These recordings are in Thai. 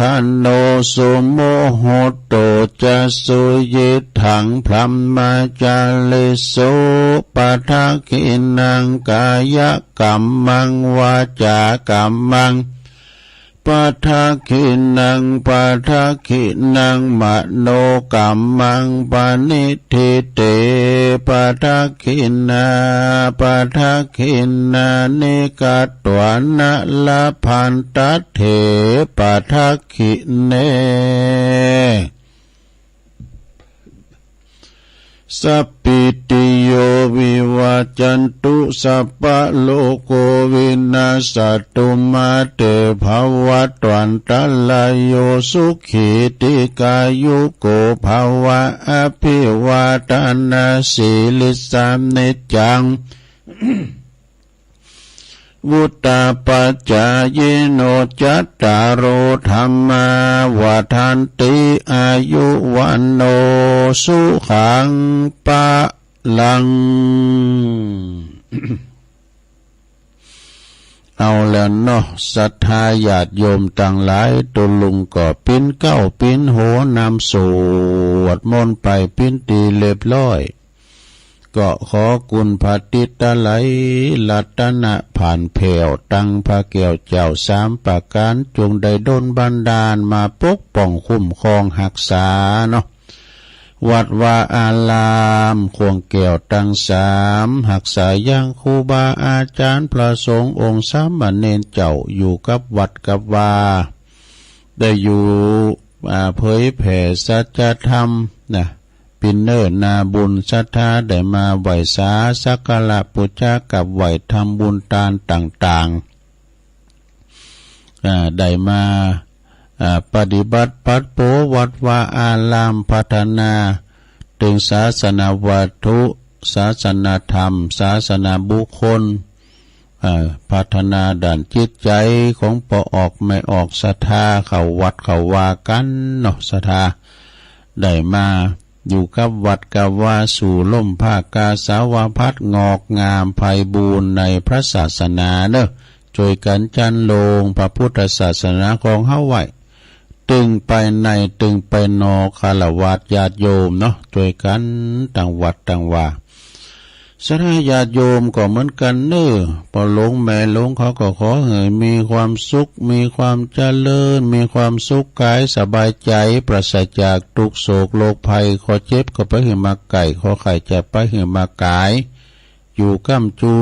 ขันโนสุโมโหโตจะสุยิถังพลัมมาจาลิโสปะทะขินังกายกัมมังวาจากัมมังปะทะขินังปะทะขินังมโนกัมมังปานิทิเตปะทะขินาปะทะขินานิกัตตวนะละพันตัตเถปะทะขิเนสัพพิติโยวิวัจจันตุสัพพะโลกวินาศตุมาเตภวัตวันตรายโยสุขีติกายุโกภวะอภิวาทนาสีลิสานิจังวุตตาปัจจายโนจัตตารโอธัมมาวาทันติอายุวันโนสุขังปะลัง เอาแล้วเนาะศรัทธาญาติโยมต่างหลายตุลุงก็ปิ้นเก้าปิ้นโหนำสวดมนต์ไปปิ้นตีเรียบร้อยก็ขอกุณพระติตะไหลลัตนะผ่านเพวตั้งพระแก้วเจ้าสามประการจงได้ดลบันดาลมาปกป้องคุ้มครองหักษาเนาะวัดวาอารามควงแก้วตั้งสามหักษายังครูบาอาจารย์พระสงฆ์องค์สามเณรเจ้าอยู่กับวัดกับวาได้อยู่เผยแผ่สัจธรรมนะปินเนอร์นาบุญศรัทธาได้มาไหวสาสักการะปูชากับไหวทำบุญทานต่างๆได้มาปฏิบัติปัดโปวัดวาอารามพัฒนาถึงศาสนาวัตถุศาสนาธรรมศาสนาบุคคลพัฒนาด้านจิตใจของปออกไม่ออกศรัทธาเข้าวัดเข้าวากันเนาะศรัทธาได้มาอยู่กับวัดกับว่าสู่ล่มภาคกาสาวพัดงอกงามไพบูรณ์ในพระศาสนาเนอะช่วยกันจันลงพระพุทธศาสนาของเฮาไว้ตึงไปในตึงไปนอคารวะญาติโยมเนาะช่วยกันต่างวัดต่างว่าสถาญาติโยมก็เหมือนกันเนอะพอหลงแม่หลงเขาก็ขอให้มีความสุขมีความเจริญมีความสุขกายสบายใจปราศจากทุกโศกโรคภัยขอเจ็บก็ไปหือมาไก่ขอไข่จะไปหือมากายอยู่ก้ำจู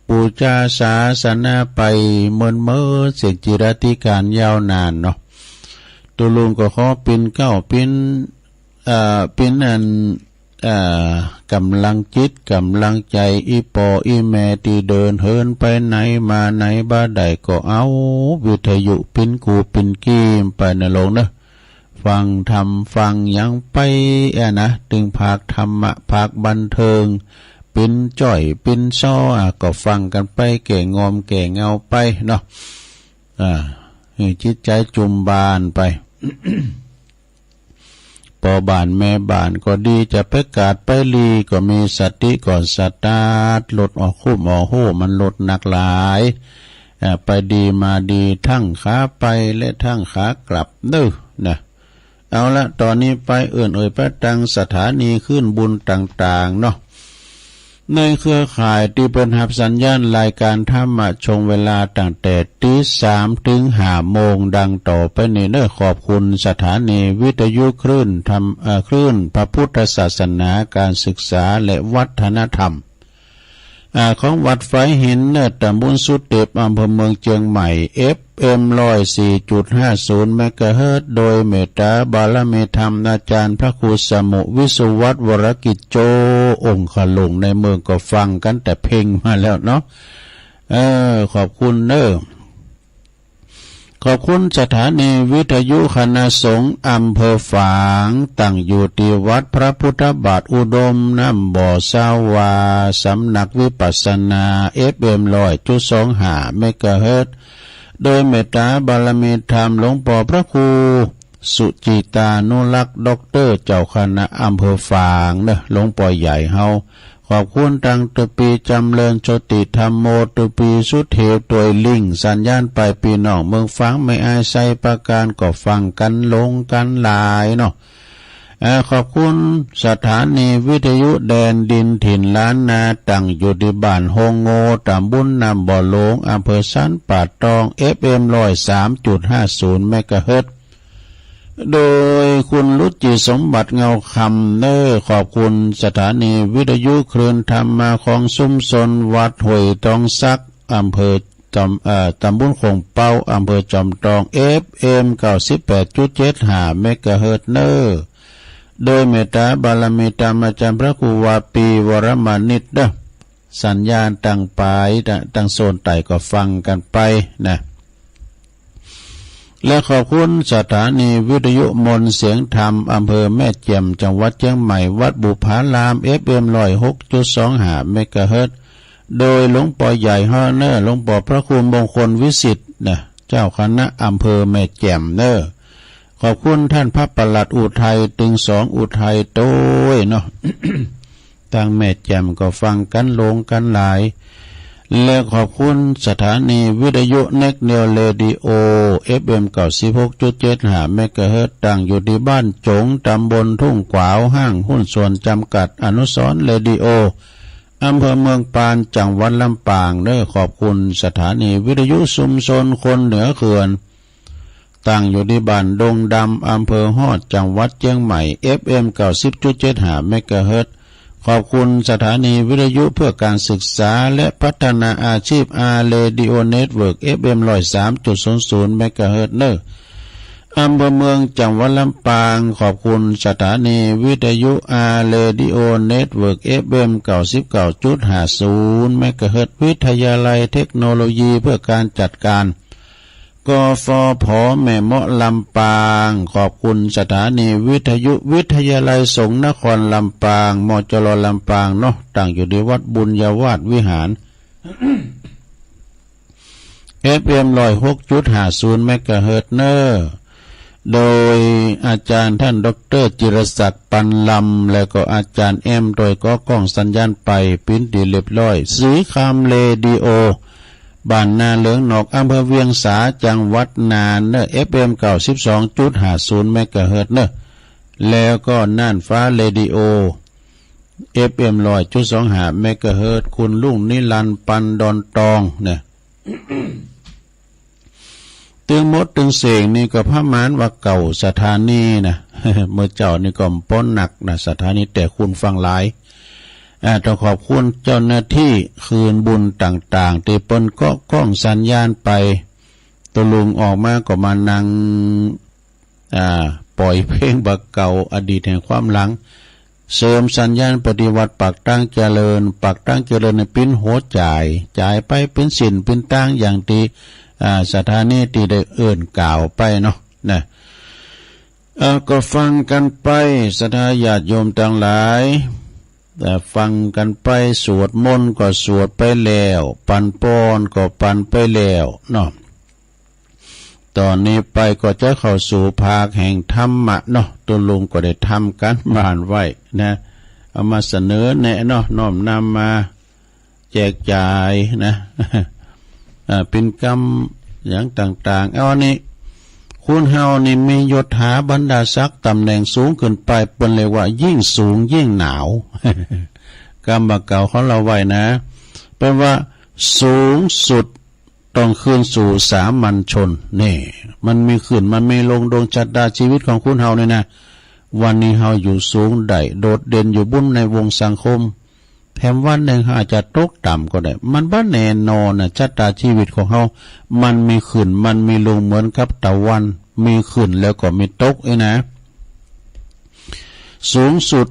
ปูชาศาสนาไปเมินเมื่อเสียงจิรติการยาวนานเนาะตัวลุงก็ขอปินเก้าปินอันกำลังจิตกำลังใจอีปออีแม่ที่เดินเหินไปไหนมาไหนบ้าใดก็เอาวิทยุปินกูปินกีมไปในโลกเนอะฟังธรรมฟังยังไปนะถึงภาคธรรมะภาคบันเทิงปินจ่อยปินซ้อก็ฟังกันไปแก่งอมแก่เงาไปเนาะจิตใจจุมบานไป พอบานแม่บานก็ดีจะไปกาดไปลีก็มีสติก่อนสตาร์ทลดออกคู่หมอโหมันลดหนักหลายไปดีมาดีทั้งขาไปและทั้งขากลับเด้อนะเอาละตอนนี้ไปเอื่นไปตั้งสถานีขึ้นบุญต่างๆเนาะในเครือข่ายที่เป็นหับสัญญาณรายการธรรมะชงเวลาตั้งแต่ตี 3 ถึง 5 โมงดังต่อไปนี้เด้อขอบคุณสถานีวิทยุคลื่นคลื่นพระพุทธศาสนาการศึกษาและวัฒนธรรมของวัดไฟหินเนตำบลสุดเต็บอำเภอเมืองเชียงใหม่ FM 104.50 เมกะเฮิรตซ์โดยเมตตาบารมีธรรมอาจารย์พระครูสมุวิสุวัฒน์วรกิจโจองค์ขลุงในเมืองก็ฟังกันแต่เพลงมาแล้วเนาะขอบคุณเด้อขอบคุณสถานีวิทยุคณะสงฆ์อำเภอฝางตั้งอยู่ที่วัดพระพุทธบาทอุดมน้ำบ่อสาวาสำนักวิปัสสนา FM 100.25 เมกะเฮิรตซ์โดยเมตตาบารมีธรรมหลวงพ่อพระครูสุจิตานุรักษ์ด็อกเตอร์เจ้าคณะอำเภอฝางเนอะหลวงพ่อใหญ่เฮา ขอบคุณตังตุปีจำเริญโชติธรรมโมตุปีสุเทวตัวลิงสัญญาณไปปีน้องเมืองฟังไม่อายใส่ประการก็ฟังกันลงกันหลายเนาะขอบคุณสถานีวิทยุแดนดินถิ่นล้านนาตั้งอยู่ที่บ้านโฮงโงตำบลนำบ่อหลงอำเภอสันป่าตอง FM 103.50 เมกะเฮิรตซ์โดยคุณรุจิสมบัติเงาคำขอบคุณสถานีวิทยุคลื่นธรรมมาของซุ้มซนวัดห้วยตองซักอำเภอตำบลคงเป้าอำเภอจอมตอง FM 98.75 เมกะเฮิรตซ์โดยเมตตาบารมีธรรมอาจารย์พระครูวาปีวรมานิตสัญญาณตั้งปลายตั้งโซนไต่ก็ฟังกันไปนะและขอบคุณสถานีวิทยุมนต์เสียงธรรมอำเภอแม่แจ่มจังหวัดเชียงใหม่วัดบุพาราม FM 106.25 เมกะเฮิรตซ์โดยหลวงปู่ใหญ่ฮอเนอร์หลวงปู่พระครูมงคลวิสิทธิ์นะเจ้าคณะอำเภอแม่แจ่มขอบคุณท่านพระปลัดอุทัยตึงสองอุทัยโต้ยเนาะ ทางแม่แจ่มก็ฟังกันลงกันหลายและขอบคุณสถานีวิทยุเน็กเนลเรดิโอ FM 96.75 เมกะเฮิรตซ์ตั้งอยู่ที่บ้านจงตำบลทุ่งกวาวห้างหุ้นส่วนจำกัดอนุสรณ์เรดิโออำเภอเมืองปานจังหวัดลำปางขอบคุณสถานีวิทยุชุมชนคนเหนือเขื่อนตั้งอยู่ที่บ้านดงดำอำเภอฮอดจังหวัดเชียงใหม่ FM 90.75 เมกะเฮิรตซ์ขอบคุณสถานีวิทยุเพื่อการศึกษาและพัฒนาอาชีพอาร์เรดิโอเน็ตเวิร์ก FM 103.00 เมกะเฮิรตซ์อำเภอเมืองจังหวัดลำปางขอบคุณสถานีวิทยุอาร์เรดิโอเน็ตเวิร์ก FM 99.50 เมกะเฮิรตซ์วิทยาลัยเทคโนโลยีเพื่อการจัดการกฟผ.แม่เมาะลำปางขอบคุณสถานีวิทยุวิทยาลัยสงฆ์นครลำปางมจร.ลำปางตั้งอยู่ที่วัดบุญญาวาสวิหาร FM 106.50 เมกะเฮิรตซ์โดยอาจารย์ท่านดร.จิรศักดิ์ปันลำและก็อาจารย์โดยก็กล้องสัญญาณไปปิ้นดีเรียบร้อยสีคำเรดิโอบ้านนาเหลืองหนอกอำเภอเวียงสาจังหวัดน่านFM 92.50 เมกะเฮิรตซ์แล้วก็น่านฟ้าเรดิโอ FM 100.25 เมกะเฮิรตซ์คุณลุงนิรันดร์ปันดอนตองตึงมดตึงเสงนี่ก็พระมานว่าเก่าสถานีนะเมื่อเจ้านี่ก็ป้นหนักนะสถานีแต่คุณฟังหลายต้องขอบคุณเจ้าหน้าที่คืนบุญต่างๆที่เปิ้นก็กล้องสัญญาณไปตัวลุงออกมาก็มานั่งปล่อยเพลงบักเก่าอดีตแห่งความหลังเสริมสัญญาณปฏิวัติปักตั้งเจริญในปิ้นโหจ่ายไปเป็นสินเป็นตั้งอย่างที่สถานีที่ได้เอื่นกล่าวไปเนาะก็ฟังกันไปศรัทธาญาติโยมทั้งหลายแต่ฟังกันไปสวดมนต์ก็สวดไปแล้วปันปอนก็ปันไปแล้วเนาะตอนนี้ไปก็จะเข้าสู่ภาคแห่งธรรมะเนาะตัวลุงก็ได้ทำกันบ้านไว้นะเอามาเสนอแนะเนาะน้อมนำมาแจกจ่ายนะเป็นกรรมอย่างต่างๆเอานี้คุณเฮานี่มียศถาบรรดาศักดิ์ตำแหน่งสูงขึ้นไปเป็นเลยว่ายิ่งสูงยิ่งหนาว กรรมบักเก่าของเราไว้นะเป็นว่าสูงสุดต้องขึ้นสู่สามัญชนนี่มันมีขึ้นมันมีลงดวงชะตาชีวิตของคุณเฮาเนี่ยนะวันนี้เฮาอยู่สูงได้โดดเด่นอยู่บุ้นในวงสังคมแถมวันหนึ่งอาจจะตกต่ำก็ได้มันบ้าแน่นอนนะชะตาชีวิตของเขามันมีขึ้นมันมีลงเหมือนกับตะวันมีขึ้นแล้วก็มีตกนะสูงสุด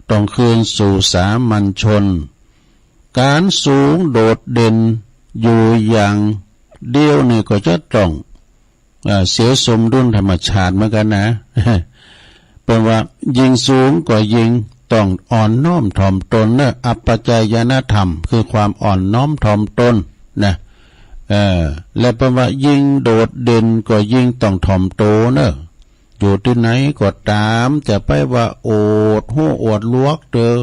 ต้องคืนสู่สามัญชนการสูงโดดเด่นอยู่อย่างเดียวนี่ก็จะต้องเสียสมดุลธรรมชาติเหมือนกันนะ เป็นว่ายิงสูงก็ยิงต้องอ่อนน้อมถ่อมตนอัปปจายนธรรมคือความอ่อนน้อมถ่อมตนนะและเป็นว่ายิ่งโดดเด่นก็ยิ่งต้องถ่อมโตอยู่ที่ไหนก็ตามจะไปว่าโอดหู้อวดลวกเด้อ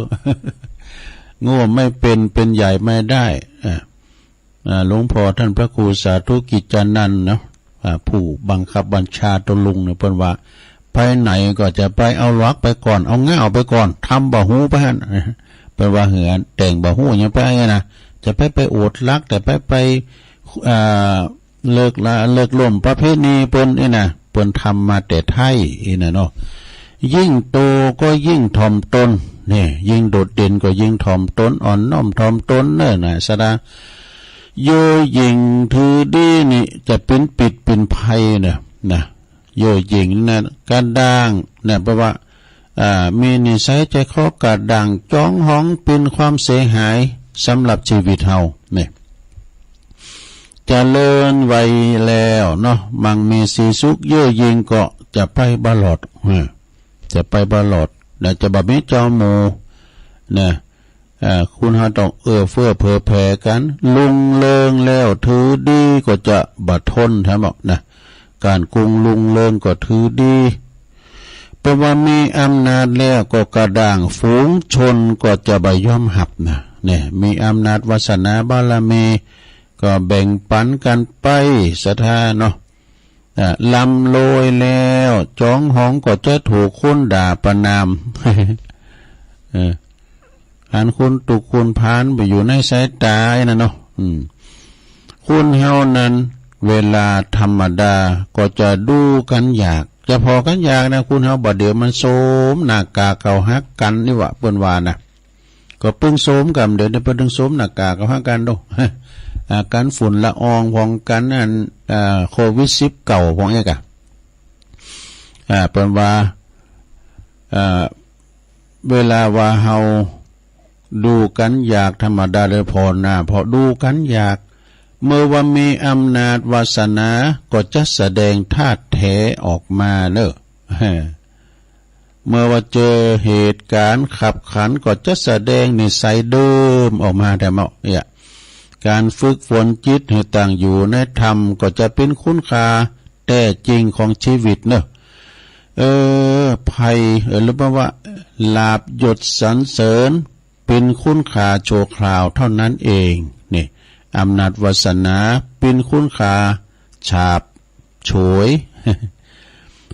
โง่ไม่เป็นใหญ่ไม่ได้หลวงพ่อท่านพระครูสาธุกิจจานันท์เนาะผู้บังคับบัญชาตวลุงเนี่ยเพิ่นว่าไปไหนก็จะไปเอาลักไปก่อนเอาง่าไปก่อนทำบ่หูไปหั่นเพิ่นว่าเหือแต่งบ่หูยังไปนะจะไปโอดลักแต่ไปเลิกล่มประเพณีเปิ้นนี่นะเปิ้นทำมาแต่ไทยนี่นะเนาะยิ่งโตก็ยิ่งถ่อมตนนี่ยิ่งโดดเด่นก็ยิ่งถ่อมตนอ่อนน้อมถ่อมตนเน้อน่ะสดาโยยิงถือดีนี่จะเป็นปิดเป็นภัยนะโยยิงนะการด่างนะเพราะว่ามีนิสัยใจคอกระด่างจ้องห้องเป็นความเสียหายสำหรับชีวิตเฮาเนี่ยเจริญไว้แล้วเนาะมังมีสีสุขเย่อยิงก็จะไปบลอดจะไปบลอดและจะบะมิเจ้าหมู่นะคุณหาต้องเอื้อเฟื้อเผื่อแผ่กันลุงเลิงแล้วถือดีก็จะบัดทนใช่ไหมนะการกุงลุงเลิงก็ถือดีเพราะว่ามีอำนาจแล้วก็กระด่างฝูงชนก็จะใบย่อมหับนะเนี่ยมีอำนาจวาสนาบารมีก็แบ่งปันกันไปศรัทธาเนาะลำโลยแล้วจ้องห้องก็จะถูกคนด่าประนามอันคุณตุกคุณพานไปอยู่ในสายตานะเนาะคุณเฮานั้นเวลาธรรมดาก็จะดูกันอยากจะพอกันอยากนะคุณเฮาบ่เดี๋ยวมันโสมหน้ากากเก่าฮักกันนี่วะเปิ้นว่านะก็ปึ้งโสมกันเดี๋ยวเปิ้นถึงโสมหน้ากากเก่าฮักกันโดการฝุ่นละอองของกันนั่นโควิด10เก่าของเอกเปิ้นว่าเวลาว่าเฮาดูกันอยากธรรมดาเลยพอหน้าพอดูกันอยากเมื่อว่ามีอำนาจวาสนาก็จะแสดงธาตุแท้ออกมาเนอะเมื่อว่าเจอเหตุการณ์ขับขันก็จะแสดงนิสัยเดิมออกมาแต่เมาเนี่ยการฝึกฝนจิตให้ต่างอยู่ในธรรมก็จะเป็นคุณค่าแท้จริงของชีวิตเนอะภัยหรือว่าลาภยศสรรเสริญเป็นคุณค่าโชว์คราวเท่านั้นเองนี่อำนาจวาสนาเป็นคุณค่าฉาบโฉย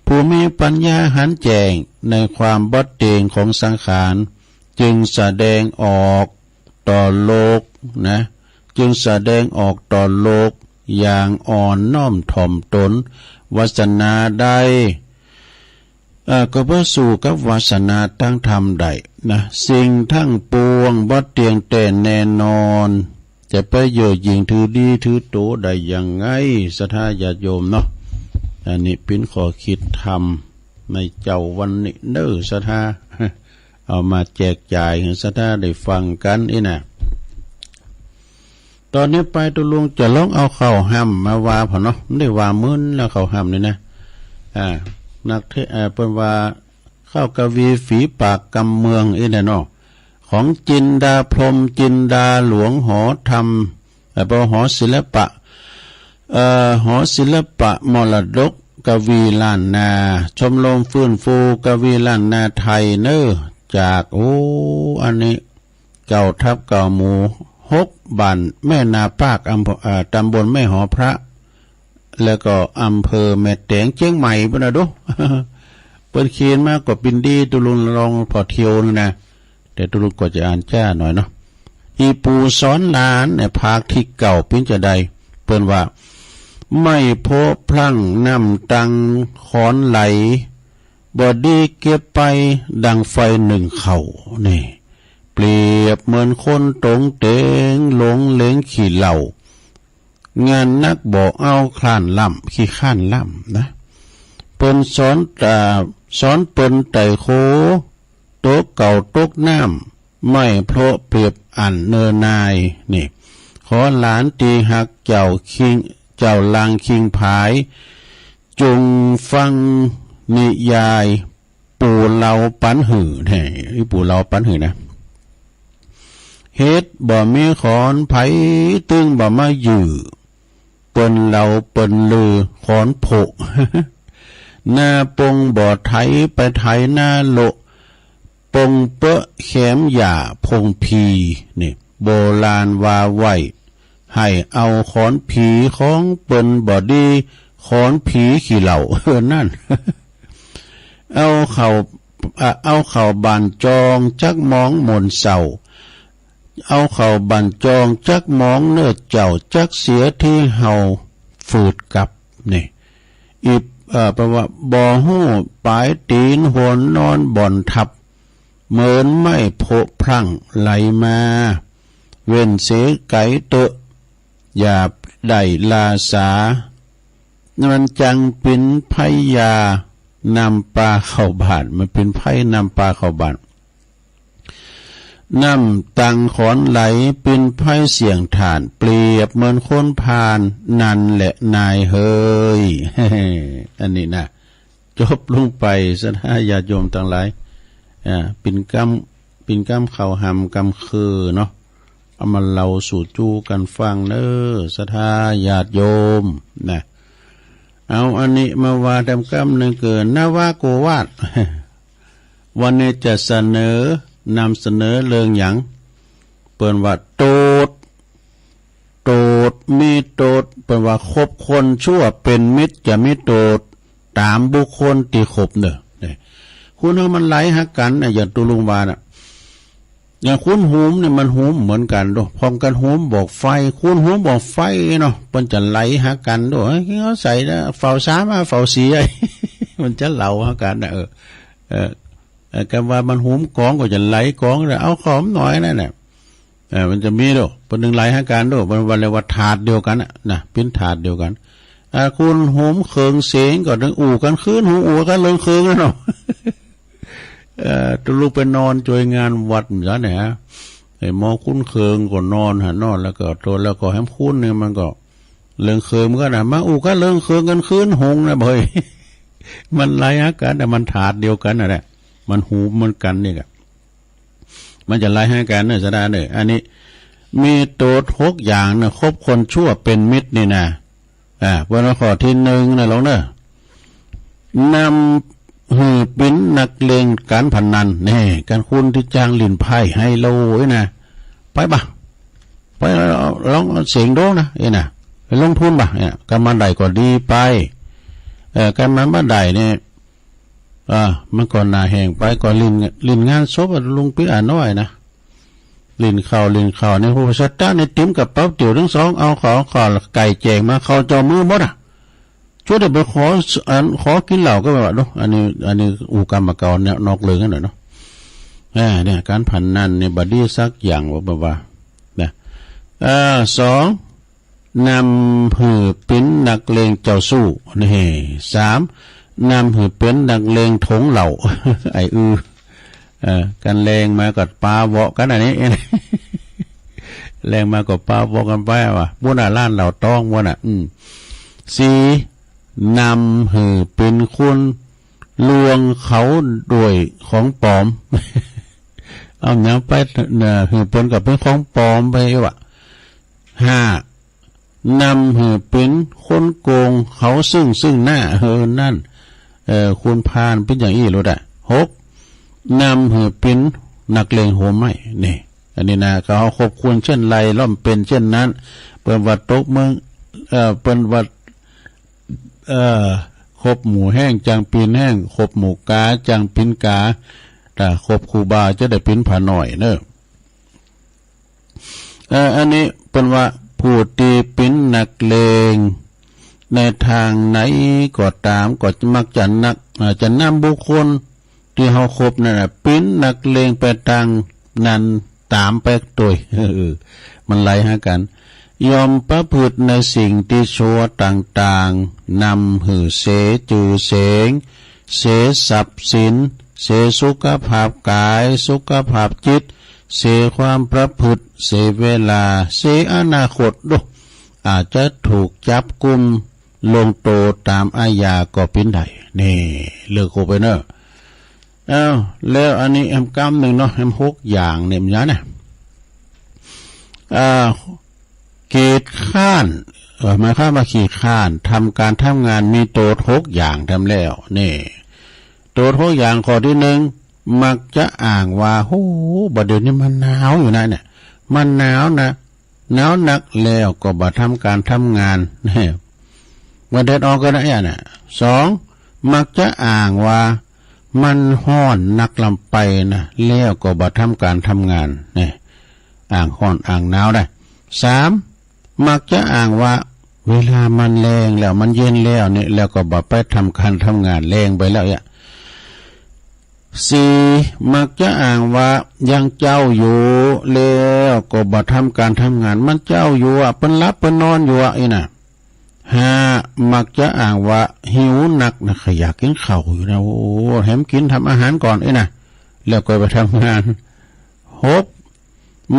ผู้มีปัญญาหันแจ้งในความบดเตงของสังขารจึงแสดงออกต่อโลกนะจึงแสดงออกต่อโลกอย่างอ่อนน้อมถ่อมตนวาสนาได้ก็เพื่อสู่กับวาสนาตั้งธรรมใดนะสิ่งทั้งปวงบ่เตียงแต่แน่นอนจะไปเย่อหยิ่งถือดีถือโตได้ยังไงศรัทธาญาติโยมเนาะอันนี้เป็นข้อคิดธรรมในเจ้าวันนี้เด้อศรัทธาเอามาแจกจ่ายให้ศรัทธาได้ฟังกันนะตอนนี้ไปตุลุงจะลองเอาเข้าห้ำมาว่าพอเนาะไม่ได้ว่ามื้นแล้วเข้าห้ำนี่นะนักเทศเป็นว่าเข้ากวีฝีปากกำเมืองนะเนาะของจินดาพรหมจินดาหลวงหอธรรมหอศิลปะหอศิลปะมรดกกวีล้านนาชมรมฟื้นฟูกวีล้านนาไทยเนอจากอันนี้เก่าทับเก่าหมู่6บ้านแม่นาปากตำบลแม่หอพระแล้วก็อำเภอแม่แตงเชียงใหม่ป่ะนะดูเปิดเขียนมากกว่าปินดีตุลุงลองพอเที่ยวนะแต่ตุลุงก็จะอ่านจ้าหน่อยเนาะอีปูสอนหลานในภาคที่เก่าเป็นจะใดเปิ้นว่าไม่โพพลั่งน้ำตังขอนไหลบอดีเก็บไปดังไฟหนึ่งเข่านี่เปรียบเหมือนคนตรงเตงหลงเล้งขี่เหล่างานนักบอกเอาคลานล่ำขี้ข้านล่ำนะเปิ้นสอนเปิ้นไต่โคโต๊ะเก่าโต๊ะน้ำไม่เพราะเปรียบอันเนนายนี่ขอหลานตีหักเจ้าลางคิงผายจงฟังนิยายปู่เหลาปันหือนี่ปู่เหลาปันหือนะเฮ็ดบ่มีขอนไผตึงบ่มาอยู่เปิ้นเหลาเปิ้นลือขอนโผหน้าปงบ่อไถไปไถหน้าโล ปงเปะแขมหย่าพงพีนี่โบราณว่าไว้ให้เอาขอนผีของเปิ้นบอดีขอนผีขี้เหล่านั่น เอาเข่าบันจองจักมองมนเศร้าเอาเข่าบันจองจักมองเนื้อเจ้าจักเสียที่เฮาฝืดกับนี่อีแปลว่าบ่ฮู้ปลายตีนหวนนอนบ่อนทับเหมือนไม่โผพรั่งไหลมาเว้นเสไก่เตอะอย่าได้ลาสามันจังเป็นไพยานำปลาเข้าบ้านมันเป็นไพ่นำปลาเข้าบ้านน้ำตังขอนไหลเป็นไพ่เสียงฐานเปรียบเหมือนคนพานนั่นแหละนายเฮย อันนี้นะจบลงไปสถาญาติโยมทั้งหลายปิ่นกำเข้าหำกำคือเนาะเอามาเล่าสู่จูกันฟังเน้อสถาญาติโยมนะเอาอันนี้มาว่าทำกำหนึ่งเกินนาวาโกวาด วันนี้จะนำเสนอเรื่องหยังเปิ่นว่าโตดมีโตดเปิ่นว่าคบคนชั่วเป็นมิตรจะมีโตดตามบุคคลที่คบเด้อคุณเอามันไหลหักกันอย่างตุลุงวาน่ะอย่างคุณหูมเนี่ยมันหูมเหมือนกันด้วยพร้อมกันหูมบอกไฟคุณหูมบอกไฟเนาะมันจะไหลหักกันด้วยเขาใส่นะเฝ้าซ้ำมาเฝ้าเสีย มันจะเหลาหักกันนะกันว่ามันหูมกองก็จะไหลกองแต่เอาขอมหน่อยนั่นแหละมันจะมีด้วยเป็นหนึ่งไหลหักกันด้วยมันเรียกว่าถาดเดียวกันนะเป็นถาดเดียวกันคุณหูมเคืองเสียงก็ดึงอู่กันคืนหูอู่กันเลิงเคืองนะเนาะตัวลูกไปนอนจอยงานวัดเหมือนเนี่ยไอ้หมอคุ้นเคืองก็นอนนอนแล้วก็ตัวแล้วก็แฮมคุ้นเนี่ยมันก็เลิงเคืองมันก็นะมาอู่ก็เลิงเคืองกันคืนหงนะเบย มันไรฮะกันแต่มันถาดเดียวกันน่ะแหละมันหูมันกันนี่กะมันจะไล่ให้กันเนี่ยจะได้เนี่ยอันนี้มีตัวทุกอย่างเนี่ยคบคนชั่วเป็นมิตรนี่นะวันข้อที่หนึ่งนะลองเนอะนำหือปิ้นนักเลงการพนันนี่การคุณที่จ้างลินไพ่ให้โลยนะไปบ่ะไปลองเสียงโดนะนะไปลงทุนบ่ะเนี่ยการมันใดก็ดีไปการมันบ้านใดเนี่ยมันก่อนหน้าแห้งไปก่อนลินงานศพลุงปีน้อยนะลินข่าวในผู้ชัดด้านในติ้มกับเป้าเตี๋ยวทั้งสองเอาขอไก่แจงมาเขาจอมือหมดช่วยเดี๋ยวไปขอกินเหล้าก็แบบนู้อันนี้อุกรรมเก่าเนี่ยนอกเลยกันหน่อยเนาะเนี่ยการผันนั่นเนี่ยบัดดี้สักอย่างว่าเนี่ย2นำหือปิ้นนักเลงเจ้าสู้นี่3นำหือเป็นนักเลงถงเหล่า ไอ้กันแรงมากับปลาเวาะกันอันนี้ แรงมากับปลาเวาะกันไปว่ะบุญล้านเหล่าต้องบุญ4นำหือเป็นคุณลวงเขาด้วยของปลอม เอาเนี้ยไปหือเป็นกับเป็นของปลอมไปว่ะ5นำหือเป็นคนโกงเขาซึ่งหน้านั่นคุณพานเป็นอย่างนี้รู้ได้6นำหือเป็นนักเลงโหมไม่นี่อันนี้นะเขาคบควรเช่นไรล่อมเป็นเช่นนั้นเปิดวัดตกเมืองเป็นวัดคบหมูแห้งจังปีนแห้งคบหมูกาจังปีนกาแต่คบครูบาจะได้ปีนผาหน่อยเนอะอันนี้เป็นว่าผู้ตีปีนนักเลงในทางไหนก็ตามก็มักจะนำบุคคลที่เขาคบนั่นแหละปีนนักเลงไปทางนั้นตามไปตัวมันไล่หากันยอมประพฤติในสิ่งที่ชั่วต่างๆนำหือเสจือเสงเสทรัพย์สินเสสุขภาพกายสุขภาพจิตเสความประพฤติเสเวลาเสอนาคตด้วยอาจจะถูกจับกุมลงโตตามอาญาก็เป็นได้นี่เลือกโคไปเนอะแล้วอันนี้กำหนึ่งเนาะ6อย่างเนี่ยมันนะกีดข้านหมายความว่าขีดข้านทำงานมีโต6อย่างทำแล้วนี่โต6อย่างข้อที่1 มักจะอ่างว่าโอ้บัดเดี๋ยวนี้มันหนาวอยู่นะเนี่ยมันหนาวนะหนาวนักแล้วก็บ่ทำการทำงานเนี่ยวันเด็ดออกก็ได้น่ะสองมักจะอ่างว่ามันห้อนนักลำไปนะแล้วก็บ่ทำการทำงานเนี่ยอ่างห้อนอ่างหนาวได้สามมักจะอ่างว่าเวลามันแรงแล้วมันเย็นแล้วเนี่ยแล้วก็บ่ไปทำการทำงานแรงไปแล้วเนี่ยสี่มักจะอ่างว่ายังเจ้าอยู่แล้วก็บ่ทำการทำงานมันเจ้าอยู่อ่ะเปิ้นรับเปิ้นนอนอยู่อ่ะอีน่ะห้ามักจะอ่างว่าหิวหนักนะอยากกินข้าวอยู่นะโอ้แถมกินทำอาหารก่อนอีน่ะแล้วก็ไปทำงานหก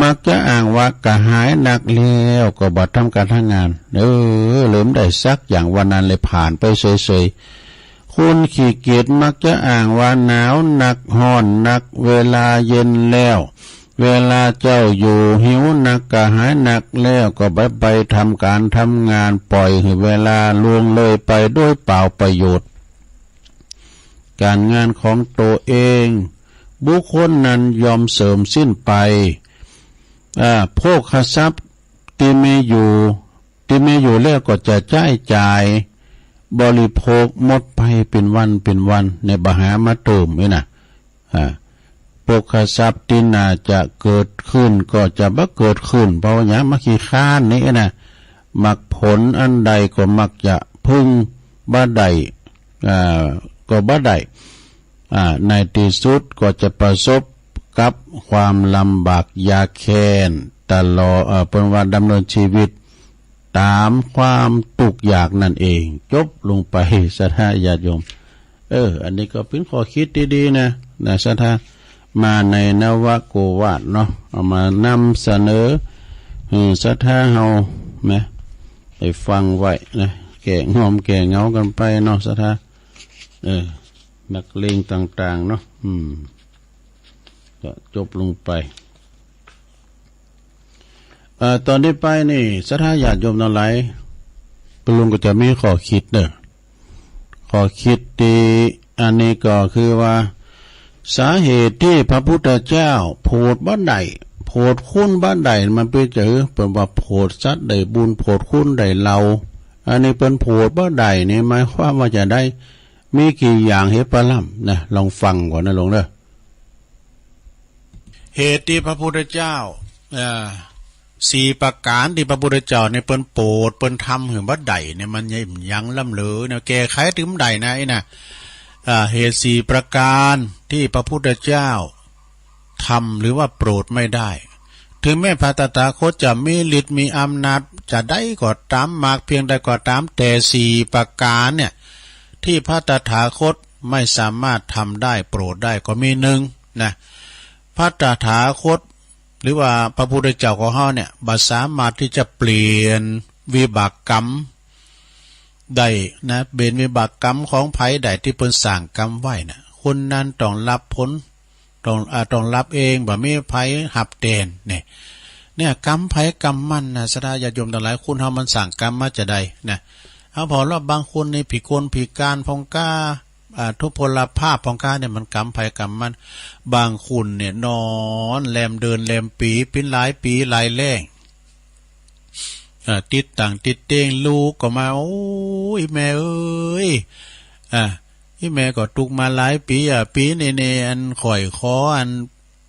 มักจะอ่างว่ากระหายหนักแล้วก็บ่ทำการทำงานเหลิมได้สักอย่างวันนั้นเลยผ่านไปเฉยๆคุณขี้เกียจมักจะอ่างว่าหนาวหนักห้อนหนักเวลาเย็นแล้วเวลาเจ้าอยู่หิวหนักกระหายหนักแล้วก็ไปทำการทำงานปล่อยให้เวลาล่วงเลยไปด้วยเปล่าประโยชน์การงานของตัวเองบุคคลนั้นยอมเสริมสิ้นไปโภคทรัพย์ที่มีอยู่แล้วก็จะจ่ายบริโภคหมดไปเป็นวันในบหามาเติมนี่นะโภคทรัพย์ที่น่าจะเกิดขึ้นก็จะบ่เกิดขึ้นเพราะอย่างมักขี้ข้านนี่นะมักผลอันใดก็มักจะพึ่งบ่ได้ก็บ่ได้ในที่สุดก็จะประสบกับความลำบากยากแค้นตลอดเป็นว่าดำเนินชีวิตตามความทุกข์ยากนั่นเองจบลงไปศรัทธาญาติโยมอันนี้ก็เป็นข้อคิดดีๆนะศรัทธามาในนวโกวาทเนาะเอามานำเสนอศรัทธาเฮานะไปฟังไว้นะแก่งอมแก่เงากันไปเนาะศรัทธานักเลงต่างๆเนาะก็จบลงไปตอนนี้ไปนี่ศรัทธาญาติโยมทั้งหลายปลุงก็จะมีข้อคิดข้อคิดที่อันนี้ก็คือว่าสาเหตุที่พระพุทธเจ้าโพดบ้านใดโพดคุณบ้านใดมันไปเจอเป็นว่าโพดสัตว์ได้บุญโพดคุณได้เราอันนี้เป็นโพดบ้านใดนี่หมายความว่าจะได้มีกี่อย่างเหตุปรำนะลองฟังก่อนนะหลวงเด้อเหตุที่พระพุทธเจ้าสี่ประการที่พระพุทธเจ้าเนี่ยเปิ้นโปรดเปิ้นทำเห็นว่าใดเนี่ยมันยังล่ำเหลือเนี่ยแก้ไขถึงใดนะไอ้น่ะเหตุสี่ประการที่พระพุทธเจ้าทำหรือว่าโปรดไม่ได้ถึงแม้พระตถาคตจะมีฤทธิ์มีอำนาจจะได้ก็ตามมากเพียงใดก็ตามแต่สี่ประการเนี่ยที่พระตถาคตไม่สามารถทำได้โปรดได้ก็มีหนึ่งนะพระตถาคตหรือว่าพระพุทธเจ้าของเฮาเนี่ยบ่สามารถที่จะเปลี่ยนวิบากกรรมได้นะเบนวิบากกรรมของไผใดที่เพิ่นสร้างกรรมไว้น่ะคนนั้นต้องรับผลต้องรับเองบ่มีไผหับแทนเนี่ยกรรมไผกรรมมันนะศรัทธาญาติโยมทั้งหลายคุณเฮามันสร้างกรรมมาจะได้นะเอาพอว่าบางคนในพิกลพิการพองก้าทุพพลภาพพองก้าเนี่ยมันกรรมไผกรรมมันบางคนเนี่ยนอนแลมเดินแลมปีเป็นหลายปีหลายแล้งติดต่างติดเต้งลูกก็มาโอ้ยแม่เอ้ยอีแม่ก็ตุกมาหลายปีปีเนอันข่อยคออัน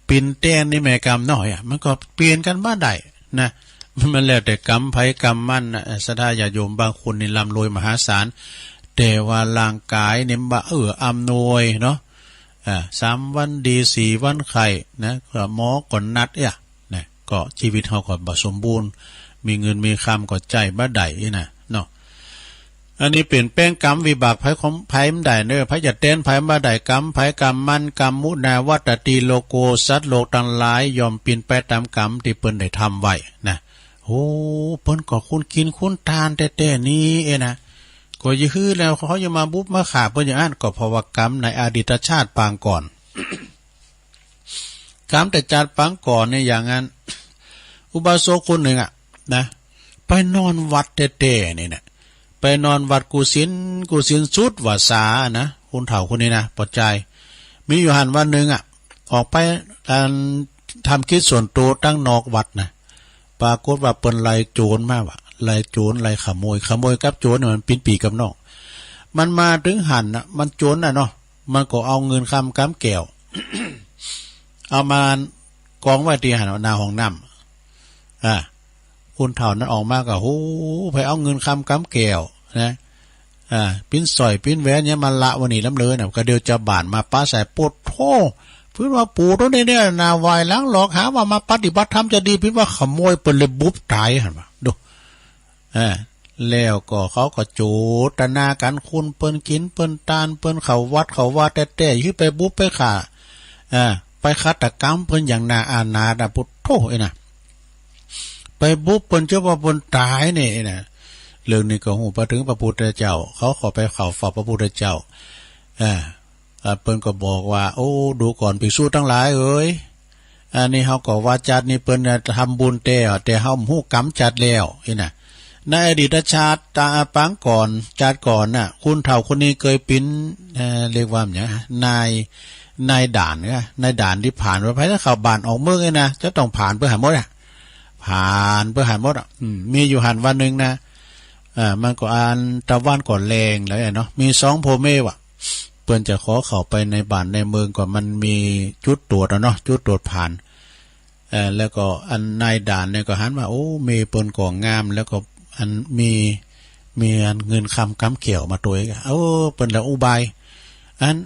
ปินเต้นนี่แม่กรรมน้อยมันก็เปลี่ยนกันบ้าได้นะมันแล้วแต่กรรมไผกรรมมันศรัทธาญาติโยมบางคนนี่ร่ำรวยมหาศาลแต่ว่าร่างกายเนี่ยบ่อำนวยเนาะ3 วันดี4 วันไข้นะก็หมอก็นัดนะก็ชีวิตเฮาก็บ่สมบูรณ์มีเงินมีคำก็ใจบ่ได้นะเนาะอันนี้เปลี่ยนแปลงกรรมวิบากไผของไผมันได้เด้อไผจะเต้นไผบ่ได้กรรมไผกรรมมันกรรมมุนาวัตติโลโกสัตว์โลกทั้งหลายยอมเปลี่ยนไปตามกรรมที่เพิ่นได้ทำไว้นะโอ้เพิ่นก็คุณกินคุณทานแต่นี้นะก็ยื้อแล้วเขาจะมาบุบมาขาเพิ่นอย่างนั้นก็เพราะว่ากรรมในอดีตชาติปางก่อน กรรมแต่ชาติปางก่อนเนี่ยอย่างนั้นอุบาสกคนหนึ่งนะไปนอนวัดแต่นี่นะไปนอนวัดกุศิลสุดวาสานะคนเฒ่าคนนี้นะปลอดใจ มีอยู่หันวันหนึ่งออกไปการทำกิจส่วนตัวตั้งนอกวัดนะปรากฏว่าเปิ้นไล่โจรมากว่ะไล่โจรไล่ขโมยกับโจรเนี่ยมันปีนปีกับนอกมันมาถึงหันมันโจรเนาะมันก็เอาเงินคำกำแก้ว เอามากองไว้ที่หันหน้าห้องน้ำคุณเฒ่านั้นออกมาก็โอ้ไปเอาเงินคำกำแก้วนะปิ้นสอยปิ้นแหวนเนี่ยมันละวันนี้ล้ำเลยนะก็เดียวจะบานมาป้าใส่ปวดโธ่พิ้นว่าปู่ตัวนี้เนี่ยนาวายล้างหลอกหาว่ามาปฏิบัติธรรมจะดีพิ้นว่าขโมยเปิ้นเลยบุบตายหันมาดูแล้วก็เขาก็โจตนากันคุณเปิ้นกินเปิ้นตานเปิ้นเขาวัดแต่ยื่ไปบุบไปขาไปฆาตกรรมเปิ้นอย่างนาอาณาดาพุทโธนะไปบุบเปิ้นเจ้าว่าเปิ้นตายเนี่ยนะเรื่องนี้ก็หูไปถึงพระพุทธเจ้าเขาขอไปเฝ้าพระพุทธเจ้าเปิ้นก็บอกว่าโอ้ดูก่อนภิกษุทั้งหลายเอ้ยอันนี้เฮาก็ว่าจัดนี่เปิ้นทำบุญแต่เฮาฮู้กรรมจัดแล้วน่ะในอดีตชาติตาปางก่อนจัดก่อนน่ะคุณเฒ่าคนนี้เคยเป็นเรียกว่าหยังนายด่านนายด่านที่ผ่านไปถ้าเข้าบ้านออกเมืองนะจะต้องผ่านเพื่อหาหมดผ่านเพื่อหาหมดมีอยู่หันวันนึงนะมันก็อ่านตะวันก่อนแรงแล้วเนาะมี2พ่อแม่ว่ะเปิ้นจะขอเข้าไปในบ้านในเมืองก่อนมันมีจุดตรวจเนาะจุดตรวจผ่านแล้วก็อันนายด่านเนี่ยก็หันมาโอ้มีเปิ้นก่องามแล้วก็อันมีอันเงินคำกำเกี่ยวมาตัวเองเปิ้นแล้วอุบายอัน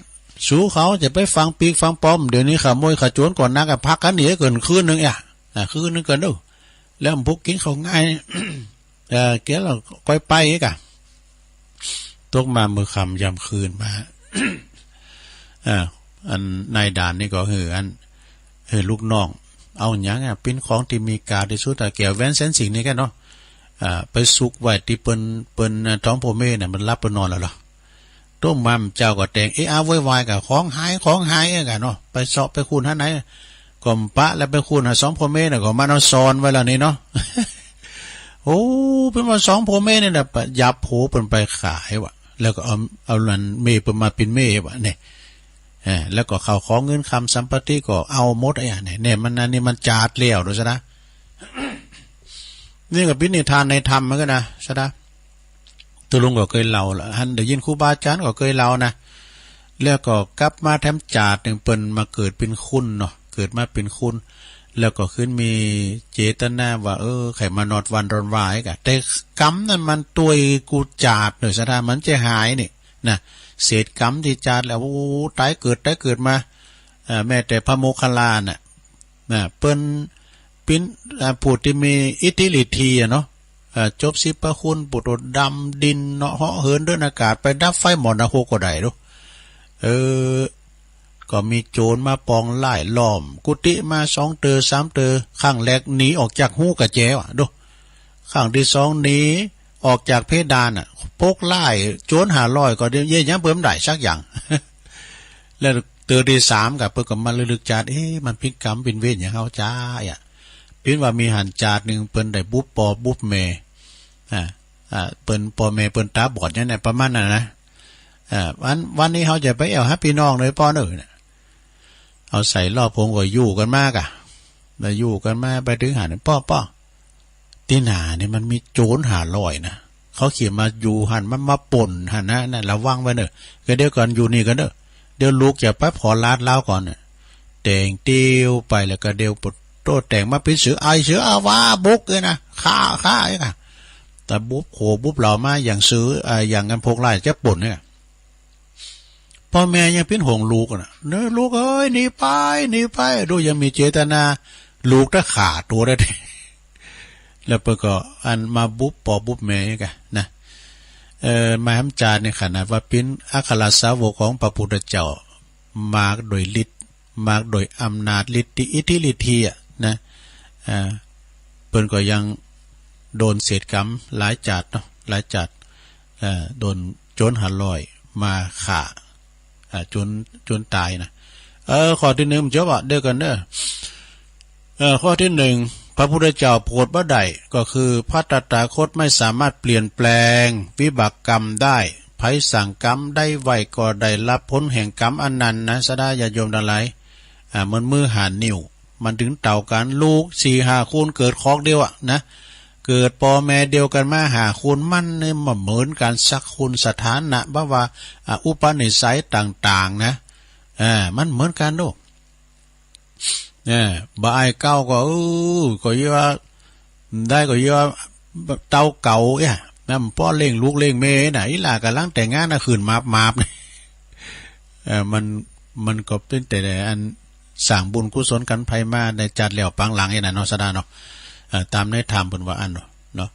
สู้เขาจะไปฟังปีกฟังป้อมเดี๋ยวนี้ขโมยขโจรก่อนนักพักกันหนีเกินคืนนึงคืนนึงเกินดูแล้วพวกกินเขาง่ายเกี่ยวเราก้อยไปอีกตกมามือคำยำคืนมา อันนายด่านนี่ก็คืออันลูกน้องเอาอย่างเป็นของที่มีกาที่สุดแต่เกี่ยวแว้นเส้นสิ่งนี้กันเนาะไปซุกไว้ที่เปิ้นท้องพ่อแม่เนี่ยมันรับไปนอนแล้วหรอต้มมั่มเจ้าก็แต่งเอาไว้วายกับของหายกันเนาะไปเสาะไปคูณท่านไหนก่อมปะแล้วไปคูณ2พ่อแม่น่ะก็มาเอาซอนไว้แล้วนี่เนาะ โอ้เป็นว่า2พ่อแม่เนี่ยน่ะยับโผเปิ้นไปขายวะแล้วก็เอาลันเมเปิ้นมาเป็นเมวะเนี่ยแล้วก็เขาของเงินคำสัมปติก็เอาหมดเนี่ยมันนี่มันจาดเลี้ยวดูซะนะ นี่ก็เป็นนิทานในธรรมเหมือนกันนะซะนะตัวลุงก็เคยเล่าท่านได้ยินครูบาอาจารย์ก็เคยเล่านะแล้วก็กลับมาแถมจาดนึงเปิ้นมาเกิดเป็นคุณเนาะเกิดมาเป็นคุณแล้วก็ขึ้นมีเจตนาว่าไขมานอดวันรอนวายกะแต่กรรมนั้นมันตัวกูจาดหน่อยซะนะมันจะหายนี่นะเศษกรรมที่จาดแล้วตายเกิดมาแม้แต่พระโมคคัลลาน่ะเปิ้นปิ้นผู้ที่มีอิทธิฤทธิ์เนาะจบสิพระคุณปุตดำดินเนาะเหาะเหินด้วยอากาศไปดับไฟหมอนโคก็ได้ดูก็มีโจรมาปองไล่ล้อมกุฏิมา2 เตอ 3 เตอข้างแรกหนีออกจากหูกระแจวดูข้างที่2หนีออกจากเพดานพกไล่โจร500ก็เดี๋ยวเย่ยังเบิ่มได้สักอย่าง แล้วเตอที่3ก็เพิ่นก็มาลึกๆจาดมันพิกรรมเป็นเวรอย่างเฮาจ้าเป็นว่ามีหันจาดนึงเปิ้นได้บุบปอบุบแม่เปิ้นปอแม่เปิ้นตาบอดเนี่ยประมาณนั้นนะวันนี้เฮาจะไปเอาหาพี่น้องเลยป้อเด้อเนี่ยเอาใส่รอบพงก็อยู่กันมากแล้วอยู่กันมาไปถึงหาป้อที่หน้านี่มันมีโจร500นะเขาเขียนมาอยู่หันมันมาป่นหันนะระวังไว้เด้อก็เดี๋ยวก่อนอยู่นี่กันเด้อเดี๋ยวลูกจะไปขอลาดเล้าก่อนเนี่ยแต่งเตียวไปแล้วก็เดี๋ยวปดโตแต่งมาเป็นเสืออาวาบุกเลยนะฆ่าไอ้แต่บุบโขบุบเหล่ามาอย่างซื้ออย่างกันพกไล่จะป่นเนี่ยพ่อแม่ยังเป็นห่วงลูกนะเนื้อลูกเอ้ยหนีไปดูยังมีเจตนาลูกถ้าขาดตัวได้แล้วเปิดก็อันมาบุบปอบุบแม่กันนะมาทำจานในขณะว่าเป็นอัครสาวกของพระพุทธเจ้ามากโดยฤทธิ์มากโดยอำนาจฤทธิ์อิทธิฤทธิ์นะเปิ้นก็ยังโดนเศษกรรมหลายจัดเนาะหลายจัดโดนโจร500มาฆ่าจนตายนะข้อที่1มันจะว่าเด้อกันเด้อข้อที่1พระพุทธเจ้าโปรดบ่ได้ก็คือพระตถาคตไม่สามารถเปลี่ยนแปลงวิบากกรรมได้ ไผสั่งกรรมได้ไว้ก็ได้รับผลแห่งกรรมอันนั้นนะสดาญาโยมทั้งหลายมันมือหานิ้วมันถึงเต่ากันลูก4-5คนเกิดคอกเดียวนะเกิดพ่อแม่เดียวกันมาหาคุณมันเนี่ยมันเหมือนกันสักคุณสถานะบ่ว่าอุปนิสัยต่างๆนะมันเหมือนกันดูบ่ายเก้าก็ก็ยี่ว่าได้ก็ยี่ว่าเต้าเก่านั่นพ่อเลี้ยงลูกเลี้ยงเมย์ไหนล่ะกำลังแต่งงานนะขืนมาบเนี่ยมันก็เป็นแต่อันสั่งบุญกุศลกันภัยมาในจัดแล้วปังหลังนี่นะเนาะสดาเนาะตามในธรรมเป็นว่าอันเนาะ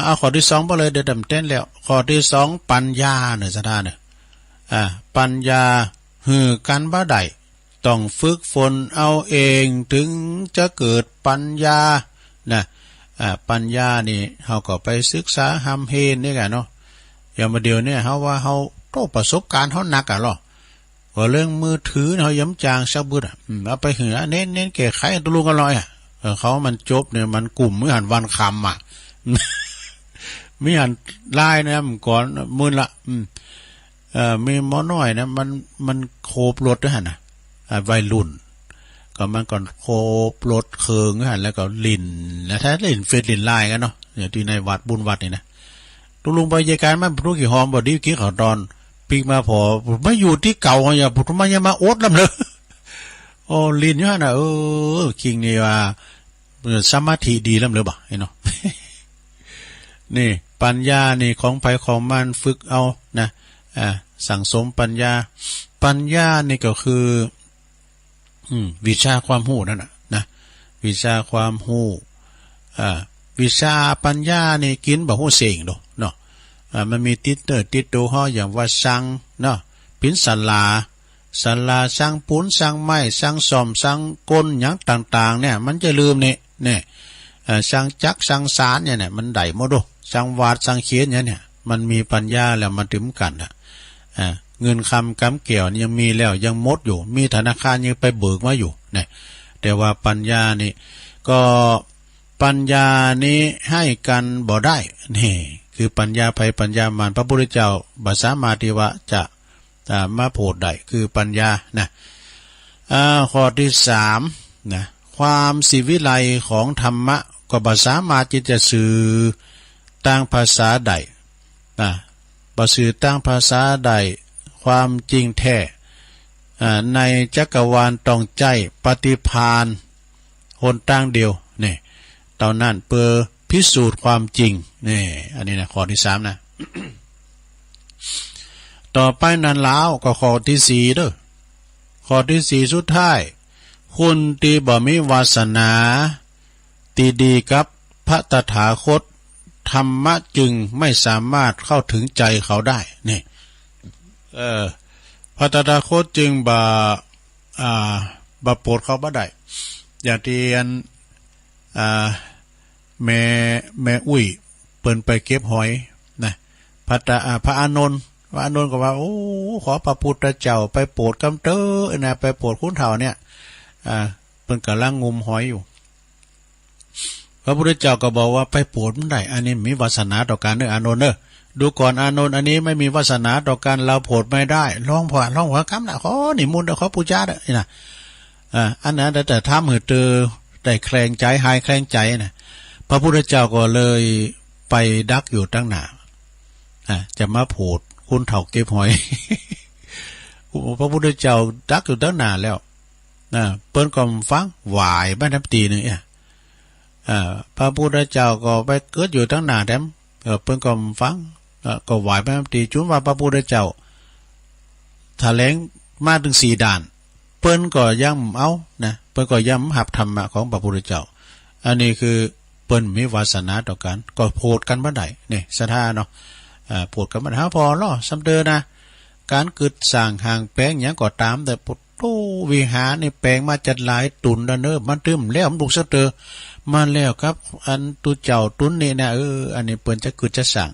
เอาข้อที่2ไปเลยเดี๋ยวดำเต้นแล้วข้อที่2ปัญญาเนี่ยสดาเนี่ยปัญญาหือกันบ่ได้ต้องฝึกฝนเอาเองถึงจะเกิดปัญญานะปัญญานี่เฮาก็ไปศึกษาหำเฮนนี่กันเนาะอย่างมาเดียวเนี่ยเฮาว่าเฮาโตประสบการณ์เฮาหนักหรอก็เรื่องมือถือเฮาย้ำจางซักบึดเอาไปหือเน้นแก้ไขตะลุงกันลอยเขามันจบเนี่ยมันกลุ่มมื้อหันวันคำมีหันลายนะมันก่อนมื้อละมีหมอน้อยนะมันโคบรถด้วยหั่นน่ะวัยรุ่นก็มันก่อนโคบรถเคิงด้วยหั่นแล้วก็ลิ่นแล้วถ้าลิ่นเฟซลิ่นลายกันเนาะอย่างที่ในวัดบุญวัดนี่นะตกลงไปยายการมันรู้กี่หอมบ่ดีกี่ขอดอนปีกมาพอไม่อยู่ที่เก่าอย่าพุทธมาอย่ามาโอ๊ตลำเลยโอ้ลิ่นอยู่หั่นน่ะคิงนี่ว่าสมาธิดีลำเลยบ่ไอ้เนาะนี่ปัญญานี่ของไผของมันฝึกเอานะสั่งสมปัญญานี่ก็คือวิชาความรู้นั่นนะวิชาความรู้วิชาปัญญานี่กินบ่ฮู้เสียงดอกเนาะมันมีติดตัวฮ้ออย่างว่าสังเนาะปินศาลาสังปูนสังไม้สังซ่อมสังก้นหยังต่างๆเนี่ยมันจะลืมนี่สังจักสังสารเนี่ยมันได้หมดโดสังวาดสังเขียนเนี่ยมันมีปัญญาแล้วมันถึงกันเงินคำกำเกี่ยวยังมีแล้วยังมดอยู่มีธนาคารยังไปเบิกมาอยู่เนี่ยแต่ว่าปัญญานี่ก็ปัญญานี้ให้กันบ่ได้นี่คือปัญญาภัยปัญญามารพระพุทธเจ้าบัสสามาติวะจะมาโพดได้คือปัญญานะข้อที่3นะความสิวิไลของธรรมะก็บัสสามาจิตจะสื่อต่างภาษาใดบ่สื่อต่างภาษาใดความจริงแท้ในจักรวาลต้องใจปฏิภาณหนตั้งเดียวนี่ตอนนั้นเพื่อพิสูจน์ความจริงนี่อันนี้นะข้อที่3นะ ต่อไปนั้นแล้วก็ข้อที่4เด้อข้อที่4สุดท้ายคนที่บ่มีวาสนาตีดีกับพระตถาคตธรรมะจึงไม่สามารถเข้าถึงใจเขาได้นี่พระตถาคตจึงบ่โปรดเขาบ่ได้อย่างที่แม่อุ้ยเปิ้นไปเก็บหอยนะพระอานนท์ก็ว่าโอ้ขอพระพุทธเจ้าไปโปรดกำเต้อนะไปโปรดคุณเฒ่าเนี่ยเปิ้นกำลังงมหอยอยู่พระพุทธเจ้าก็บอกว่าไปโปรดมันได้อันนี้มีวาสนาต่อการเด้ออานนท์ดูก่อนอานนท์อันนี้ไม่มีวาสนาต่อการเราโปรดไม่ได้ลองหัวคำนะขอนิมนต์ขอปูชาได้นะอันนั้นแต่ถ้ามือเตอได้แคลงใจหายแคลงใจนะพระพุทธเจ้าก็เลยไปดักอยู่ตั้งหนาจะมาโปรดคุณเฒ่าเก็บหอย พระพุทธเจ้าดักอยู่ตั้งนานแล้วเปิ้นก็ฟังหวายบ้านทับตีนึงพระพุทธเจ้าก็ไปเกิดอยู่ตั้งนานแถมเปิ้นก็ฟังก็หวายบ้านทับตีจุนว่าพระพุทธเจ้าแถลงมาถึง4ด่านเปิ้นก็ย้ำเอานะเปิ้นก็ย้ำหับธรรมะของพระพุทธเจ้าอันนี้คือเปิ้นมีวาสนาต่อกันก็โพดกันบ่ได้นี่ศรัทธาเนาะโพดกันบ่ได้พอล้อสำเดอนะการกึดสร้างห่างแปลงหยังก็ตามแต่ปุตโตวิหารนี่แปลงมาจัดหลายตุนแล้วเนอมันตึมแล้วมันลูกสะเตอมาแล้วครับอันตุเจ้าตุนนี่นะอันนี้เปิ้นจะกึดจะสร้าง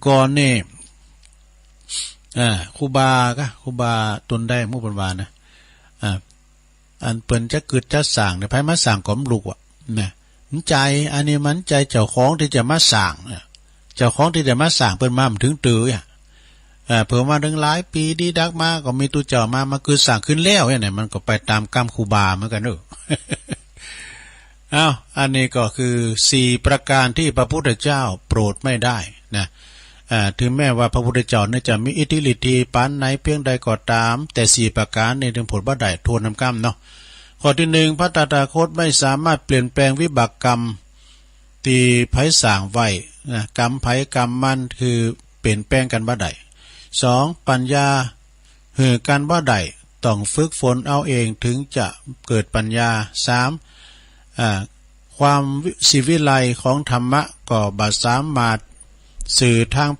ก่อนนี่ครูบาตุนได้หมู่เพิ่นว่านะอันเปิ้นจะกึดจะสร้างเนี่ยไผมาสร้างก็มลูกนะมันใจอันนี้มันใจเจ้าของที่จะมาสร้างเจ้าของที่จะมาสร้างเปิ้นมาถึงตื้อ เผื่อมาถึงหลายปีดีดักมาก็มีตุเจ้ามาคือสั่งขึ้นแล้วเนี่ยมันก็ไปตามกรรมครูบาเหมือนกันเนอะ อ้าวอันนี้ก็คือ4ประการที่พระพุทธเจ้าโปรดไม่ได้นะถึงแม้ว่าพระพุทธเจ้าเนี่ยจะมีอิทธิฤทธิ์ปานไหนเพียงใดก็ตามแต่4ประการนี้ถึงผลบ่ได้ทวนน้ำกรรมเนาะข้อที่1พระตถาคตไม่สามารถเปลี่ยนแปลงวิบากกรรมที่ไผสร้างไว้นะกรรมไผกรรมมันคือเปลี่ยนแปลงกันบ่ได้2ปัญญาการบ่ได้ต้องฝึกฝนเอาเองถึงจะเกิดปัญญา3ความศิวิไลของธรรมะก็บ่สามารถสื่อทาง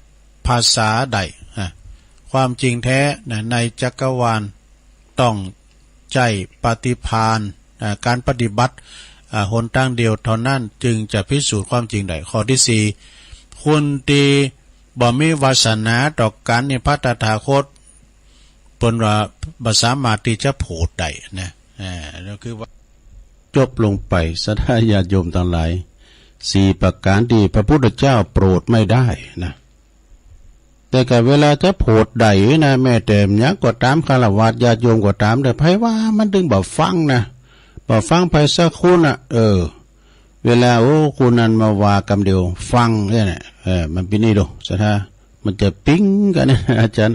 ภาษาใดความจริงแท้ในจักรวาลต้องใจปฏิภาณการปฏิบัติหนทางเดียวเท่านั้นจึงจะพิสูจน์ความจริงได้ข้อที่4คุณตีบ่มีวาสนาต่อกันในพระตถาคตปนว่าบ่สามารถที่จะโผดได้นะนั่นคือว่าจบลงไปสัทธาญาติโยมทั้งหลาย4ประการที่พระพุทธเจ้าโปรดไม่ได้นะแต่กับเวลาจะโผดได้นะแม่แต่มยักก็ตามฆราวาสญาติโยมก็ตามแต่ไผว่ามันดึงบ่ฟังนะบ่ฟังไผสักคนน่ะเวลาคุณนั้นมาว่ากำเดียวฟังเนี่ยมันเป็นนี่ดูสัทธามันจะปิ๊งกันนะอาจารย์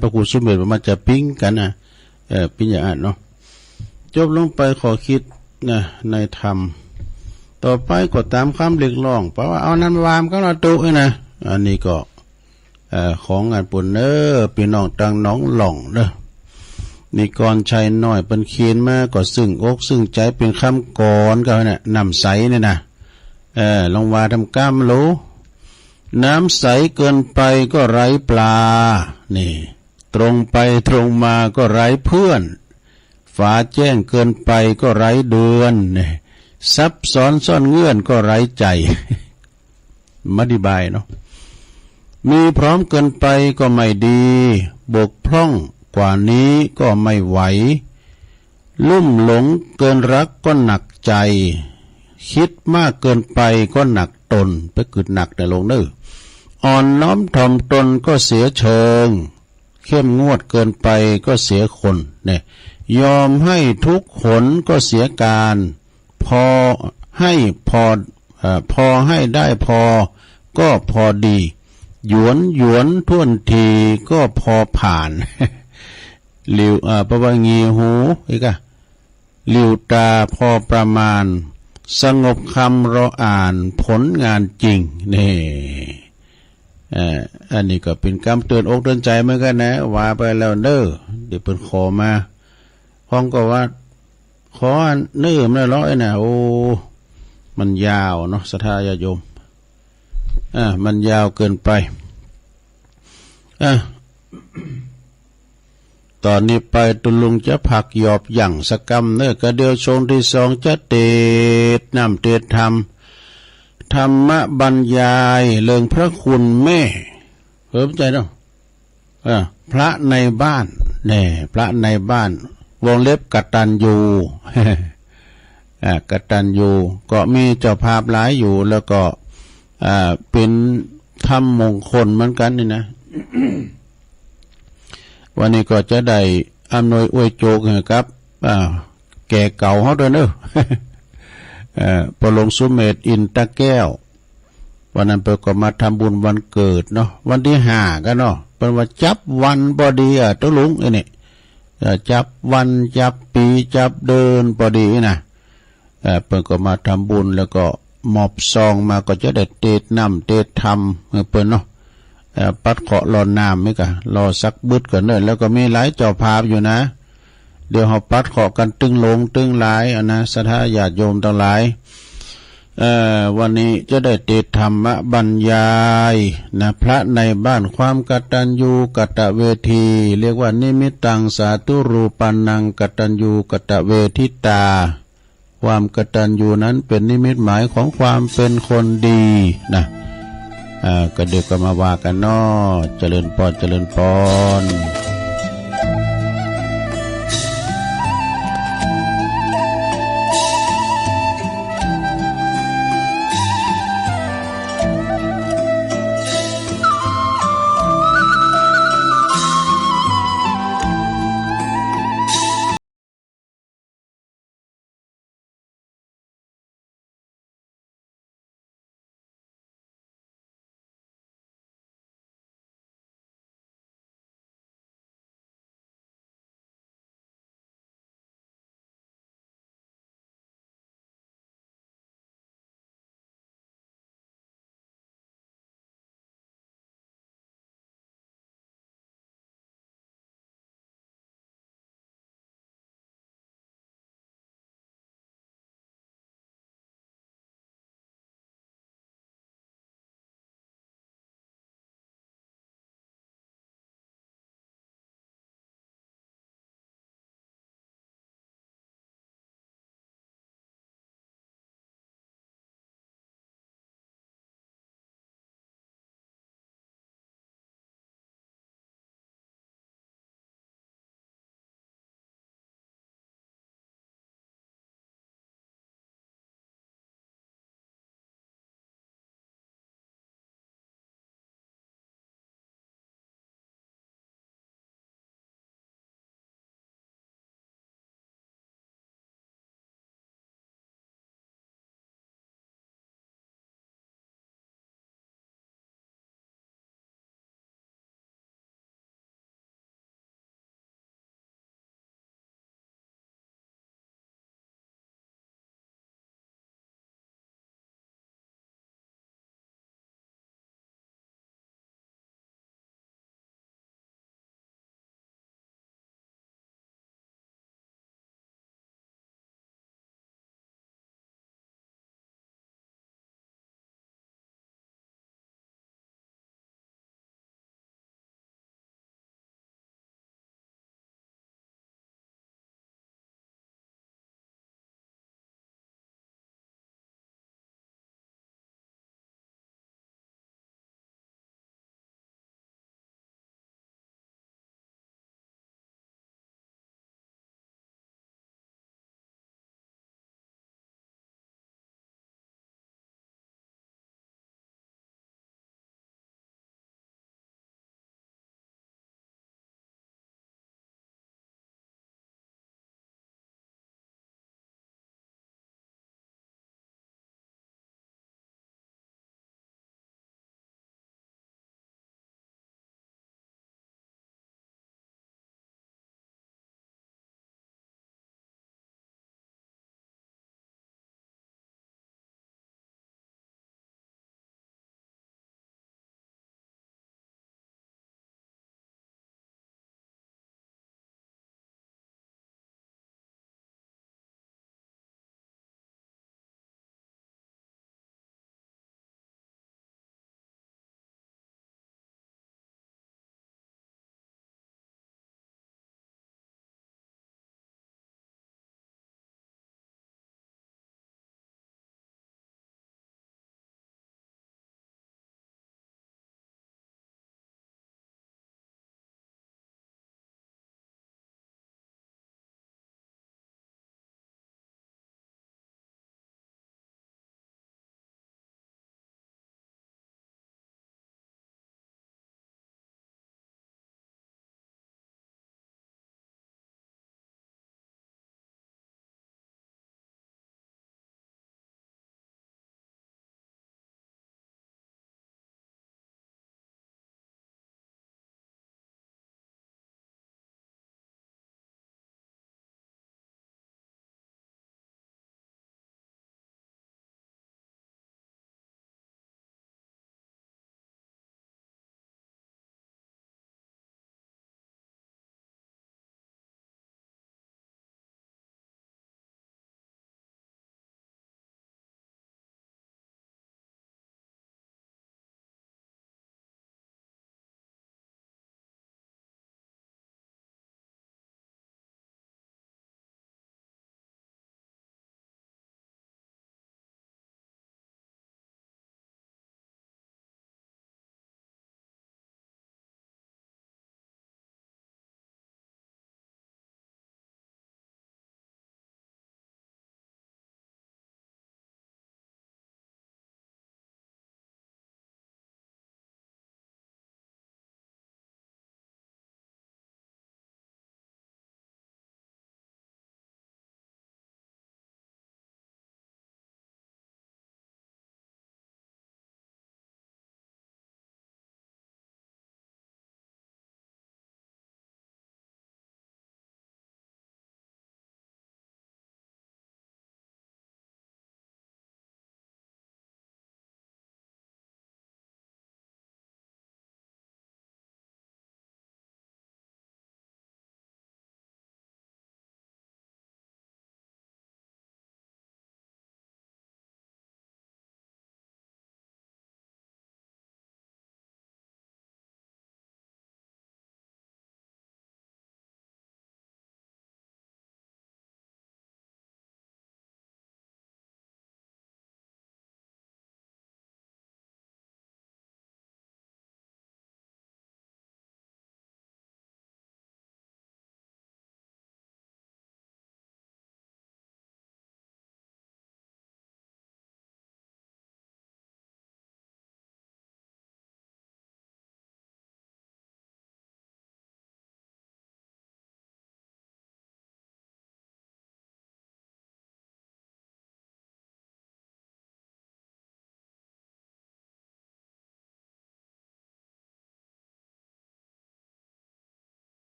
พระครูสุเมธมันจะปิ๊งกันนะปิ๊งอย่างนั้นเนาะจบลงไปขอคิดนะในธรรมต่อไปก็ตามคำเรียกร้องเพราะว่าเอานั้นวามก็เราตุนะอันนี้ก็ของงานปุ่นพี่น้องตังน้องหล่องเด้อนี่ก่อนชัยน้อยเป็นเขียนมาก็ซึ่งอกซึ่งใจเป็นคำก่อนก็เนี่ยน้ำใสเนี่ยนะลองว่าทำกล้ามรู้น้ำใสเกินไปก็ไร้ปลานี่ตรงไปตรงมาก็ไร้เพื่อนฟ้าแจ้งเกินไปก็ไร้เดือนนี่ซับซ้อนซ่อนเงื่อนก็ไร้ใจอธิบายเนาะมีพร้อมเกินไปก็ไม่ดีบกพร่องกว่านี้ก็ไม่ไหวลุ่มหลงเกินรักก็หนักใจคิดมากเกินไปก็หนักตนไปกึดหนักในลงเน้ออ่อนน้อมถ่อมตนก็เสียเชิงเข้มงวดเกินไปก็เสียคนเนี่ยยอมให้ทุกขนก็เสียการพอให้ได้พอก็พอดีหยวนท่วนทีก็พอผ่านหลิวประวังงีหูอีกอะหลิวตาพอประมาณสงบคำรออ่านผลงานจริงนี่อันนี้ก็เป็นคำเตือนอกเตือนใจเหมือนกันนะว่าไปแล้วเด้อเดี๋ยวเปิดขอมาพ้องก็ว่าขอเนื้อมันร้อยนะโอ้มันยาวเนาะสัทธาญาติโยมมันยาวเกินไปตอนนี้ไปตุลุงจะผักหยอบหยั่งสกรรมเนื้อกระเดียวชงที่2จะเตดน้ำเตดธรรมบรรยายเรื่องพระคุณแม่เพิ่มใจเนาะพระในบ้านแน่พระในบ้านวงเล็บกตัญญูกตัญญูก็มีเจ้าภาพหลายอยู่แล้วก็เป็นธรรมมงคลเหมือนกันนี่นะ วันนี้ก็จะได้อำนวยอวยโจกครับแก่เก่าเขาด้วยเนอะ พอลงสุเมธอินตะแก้ววันนั้นไปก็มาทำบุญวันเกิดเนาะวันที่5กันเนาะเป็นว่าจับวันพอดีตัวลุงไอ้นี่จับวันจับปีจับเดินพอดีนะเพิ่นก็มาทำบุญแล้วก็มอบซองมาก็จะได้เตดน้ำเตดธรรมเพิ่นเนาะปัดเคาะรอน้ำไหมกะรอสักบึดกันเลยแล้วก็มีหลายเจ้าภาพอยู่นะเดี๋ยวเขาปัดเคาะกันตึงลงตึงหลายนะสัทธาญาติโยมทั้งหลายวันนี้จะได้เตดธรรมบรรยายนะพระในบ้านความกตัญญูกตเวทีเรียกว่านิมิตตังสาธุรูปันนังกตัญญูกตเวทิตาความกตัญญูนั้นเป็นนิมิตหมายของความเป็นคนดีนะก็เดี๋ยวก็มาว่ากันเนาะเจริญพรเจริญพร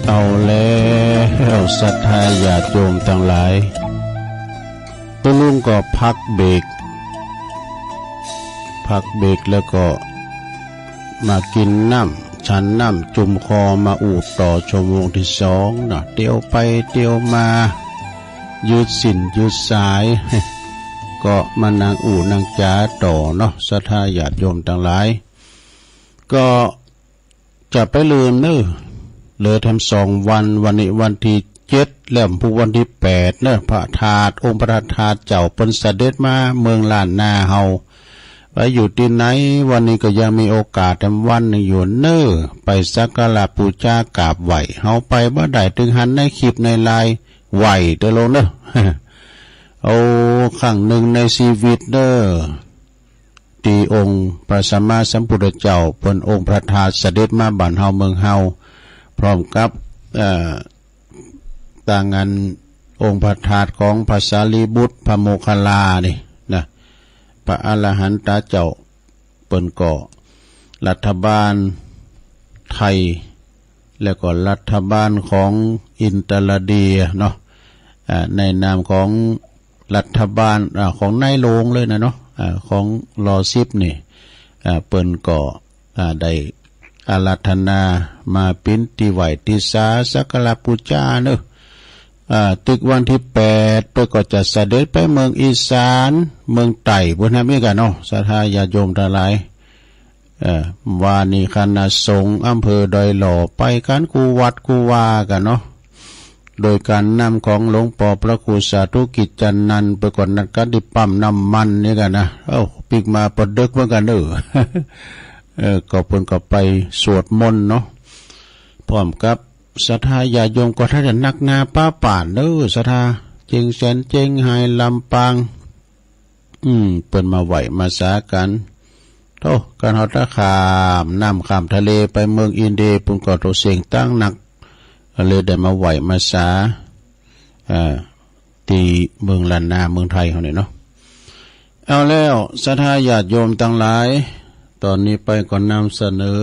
เอาแล้วศรัทธาญาติโยมทั้งหลายตัวลุงก็พักเบรกแล้วก็มากินน้ำฉันน้ำจุ่มคอมาอูดต่อชั่วโมงที่2นะเตียวไปเตียวมายืดสินยืดสาย ก็มานางอู่นางจ๋าต่อเนาะศรัทธาญาติโยมทั้งหลายก็จะไปลืมเนอะเลยทำ2 วันวันนี้วันที่7แล้วผู้วันที่8เนอะพระธาตุองค์พระธาตุเจ้าเปิ้นเสด็จมาเมืองล้านนาเฮาไปอยู่ที่ไหนวันนี้ก็ยังมีโอกาสทำวันอยู่เนอะไปสักการะบูชากราบไหว้เฮาไปบ่ได้ถึงหันในคลิปในไลน์ไหว้เด้อโลเนอะ เอาครั้งหนึ่งในชีวิตเด้อที่องค์พระสัมมาสัมพุทธเจ้าเปิ้นองค์พระธาตุเสด็จมาบ้านเฮาเมืองเฮาพร้อมกับต่างงานองค์พระธาตุของพระสารีบุตรพระโมคคัลลานี่นะพระอรหันตเจ้าเปิ้นก็รัฐบาลไทยแล้วก็รัฐบาลของอินเตอร์เดียเนาะในนามของรัฐบาลของนายโลงเลยนะเนาะของรอซิบนี่เปิ้นก็ได้อาราธนามาปิ้นที่ไหวที่สาสักการะบูชาเนอะตึกวันที่8ไปก็จะเสด็จไปเมืองอีสานเมืองไต่บนนั้นมีกันเนาะศรัทธาญาติโยมทั้งหลายวานีคณะสงฆ์อำเภอดอยหล่อไปกันกูวัดกูวากันเนาะโดยการนำของหลวงปู่พระครูสาธุกิจจันนันท์ไปก่อนนัดกันที่ปั๊มน้ำมันนี่กันนะปิกมาปดดึกเหมือนกันก็เพิ่นก็ไปสวดมนต์เนาะพร้อมกับศรัทธาญาติโยมก็ถ้าจะนักนาป้าป่านศรัทธาเจงแสนเจงไฮลำปางเปิ้นมาไหวมาสากันการหอดขามน้ำข้ามทะเลไปเมืองอินเดียปุ่นก็โตเสียงตั้งหนักเลยได้มาไหวมาสาตีเมืองล้านนาเมืองไทยเขาเนี่ยเนาะเอาแล้วศรัทธาญาติโยมทั้งหลายตอนนี้ไปก่อนนำเสนอ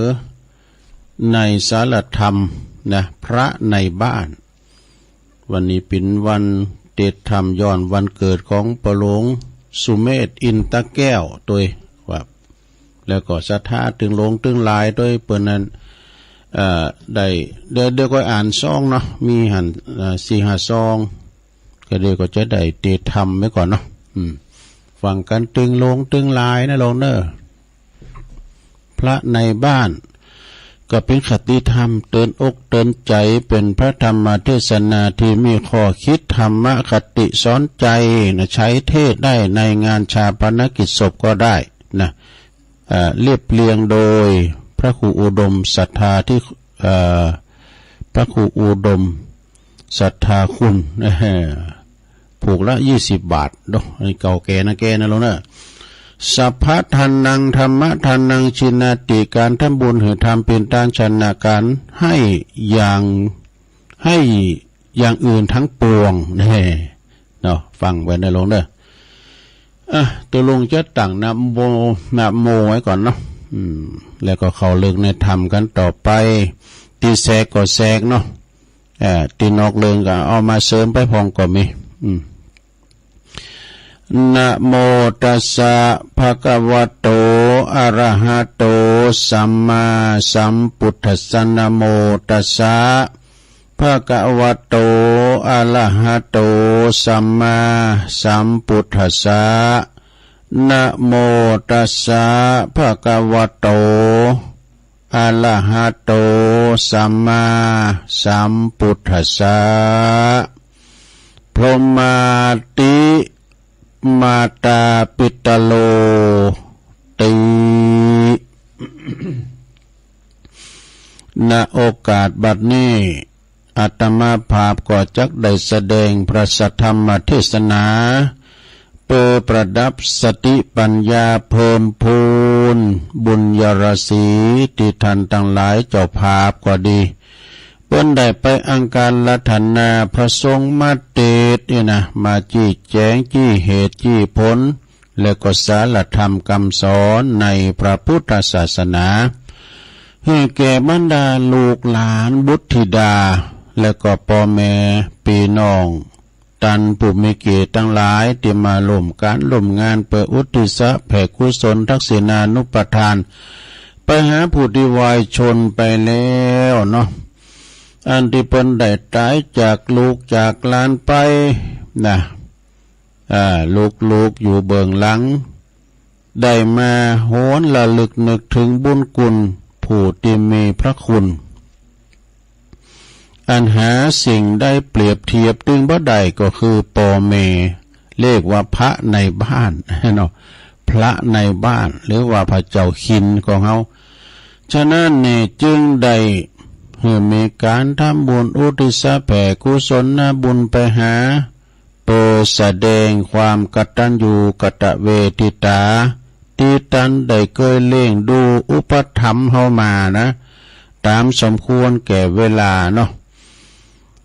ในสารธรรมนะพระในบ้านวันนี้เป็นวันเดชธรรมย้อนวันเกิดของปหลวงสุเมธอินตะแก้วตัวว่าแล้วก็ศรัทธาถึงลงถึงลายด้วยเปิ้นนั้นได้เดี๋ยวก็อ่านซองเนาะมีหัน4-5 ซองก็เดี๋ยวก็จะได้เดชธรรมไว้ก่อนเนาะฟังกันตึงลงตึงลายนะลงเนอะพระในบ้านก็เป็นคติธรรมเตือนอกเตือนใจเป็นพระธรรมเทศนาที่มีข้อคิดธรรมคติสอนใจนะใช้เทศได้ในงานชาปนกิจศพก็ได้นะเรียบเรียงโดยพระครูอุดมศรัทธาที่พระครูอุดมศรัทธาคุณผูกละ20 บาทเนาะอันนี้เก่าแก่นะลงนะสัพพะทานังธรรมะทานังชินาติการทำบุญหรือทำเป็นการชนะการให้อย่างอื่นทั้งปวงเนาะฟังไว้ในลงเด้อตัวลงจะตั้งนะโมไว้ก่อนเนาะแล้วก็เข้าเรื่องในธรรมกันต่อไปตีแสกก็แสกเนาะตีนอกเรื่องก็เอามาเสริมไปพองก็มีนะโมตัสสะภะคะวะโตอะระหะโตสัมมาสัมพุทธัสสะนะโมตัสสะภะคะวะโตอะระหะโตสัมมาสัมพุทธัสสะนะโมตัสสะภะคะวะโตอะระหะโตสัมมาสัมพุทธัสสะพรหมาติมาตาปิตโลติ ณโอกาสบัดนี้อาตมาภาพก็จักได้แสดงพระสัทธรรมเทศนาเพื่อประดับสติปัญญาเพิ่มพูนบุญยราศีที่ท่านทั้งหลายเจ้าภาพก็ดีเปิ้นได้ไปอังการละธนาพระทรงมาเตศนี่นะมาจี้แจงจี้เหตุจี้ผลและก็สารธรรมคำสอนในพระพุทธศาสนา ให้แก่บรรดาลูกหลานบุตรธิดาและก็พ่อแม่พี่น้องตันผู้มีเกียรติทั้งหลายที่มาร่วมการร่วมงานเปิดอุทิศแผ่กุศลทักษิณานุปทานไปหาผู้ที่วายชนไปแล้วเนาะอันที่เพิ่นได้ตายจากลูกจากหลานไปนะลูกอยู่เบื้องหลังได้มาโหนระลึกนึกถึงบุญคุณผู้ที่มีพระคุณอันหาสิ่งได้เปรียบเทียบตึงบ่ได้ก็คือปอเมเรียกว่าพระในบ้านเนาะพระในบ้านหรือว่าพระเจ้าคินของเขาฉะนั้นเนี่ยจึงได้มีการทำบุญอุทิศแผ่กุศลบุญไปหาโปรแสดงความกตัญญูกตเวทิตาที่ตันได้เคยเลี้ยงดูอุปถัมภ์เฮามานะตามสมควรแก่เวลาเนาะ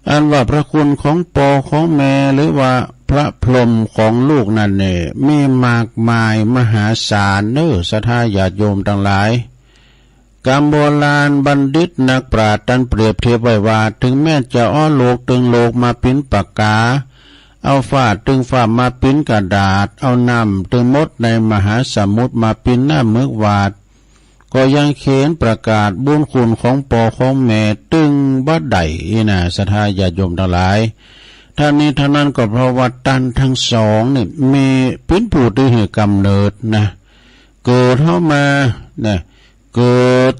อันว่าพระคุณของปอของแม่หรือว่าพระพรหมของลูกนั่นเนี่ยมีมากมายมหาศาลเน้อศรัทธาญาติโยมทั้งหลายกรรมโบราณบัณฑิตนักปราชญ์ตันเปรียบเทียบไว้ว่าถึงแม้จะอ้อโลกตึงโลกมาปิ้นปากกาเอาฝ้าตึงฝ้ามาปิ้นกระดาษเอาน้ำตึงมดในมหาสมุทรมาปิ้นหน้ามึกวาดก็ยังเขียนประกาศบุญคุณของปอของแม่ตึงบ่ได้นะศรัทธาญาติโยมทั้งหลายท่านนี้ท่านั้นก็เพราะว่าตันทั้งสองนี่มีเป็นผู้ที่ให้กำเนิดนะเกิดเข้ามานะเกิด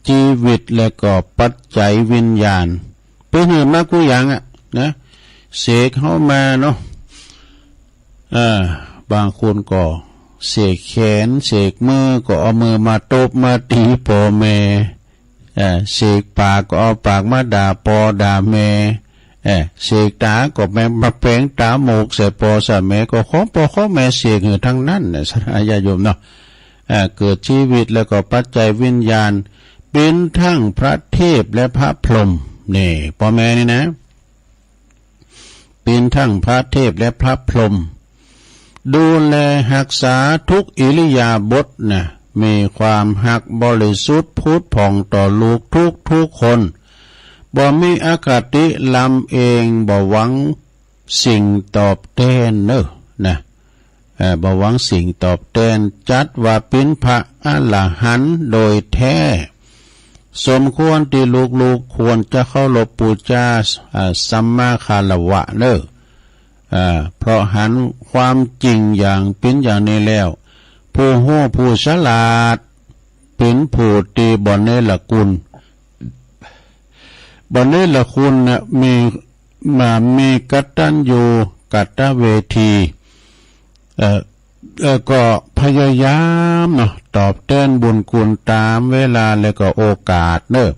ชีวิตและก็ปัจจัยวิญญาณเป็นเหตุมากกูอย่างนะเสกเข้ามาเนาะบางคนก็เสกแขนเสกมือก็เอามือมาตบมาตีพ่อแม่เสกปากก็เอาปากมาด่าพ่อด่าแม่เสกตาก็แม่มาแปลงตาหมกใส่พ่อใส่แม่ก็ของพ่อของแม่เสกอยู่ทั้งนั้นเนี่ยสัตยาโยมเนาะเกิดชีวิตแล้วก็ปัจจัยวิญญาณเป็นทั้งพระเทพและพระพรหมนี่พ่อแม่นี่นะเป็นทั้งพระเทพและพระพรหมดูแลรักษาทุกอิริยาบถนะมีความหักบริสุทธิ์พุทธผ่องต่อลูกทุกคนบ่มีอคติลำเองบ่หวังสิ่งตอบแทนเนอะนะบ่หวังสิ่งตอบแทนจัดว่าเป็นพระอรหันต์โดยแท้สมควรที่ลูกควรจะเข้ารพบูชาสัมมาคารวะเนอะเพราะหันความจริงอย่างเป็นอย่างนี้แล้วผู้โง่ผู้ฉลาดเป็นผู้ตีบ่เนรคุณบ่เนรคุณนะมีกตัญญูกตเวทีก็พยายามเนาะตอบแทนบุญคุณตามเวลาและก็โอกาสเนอะ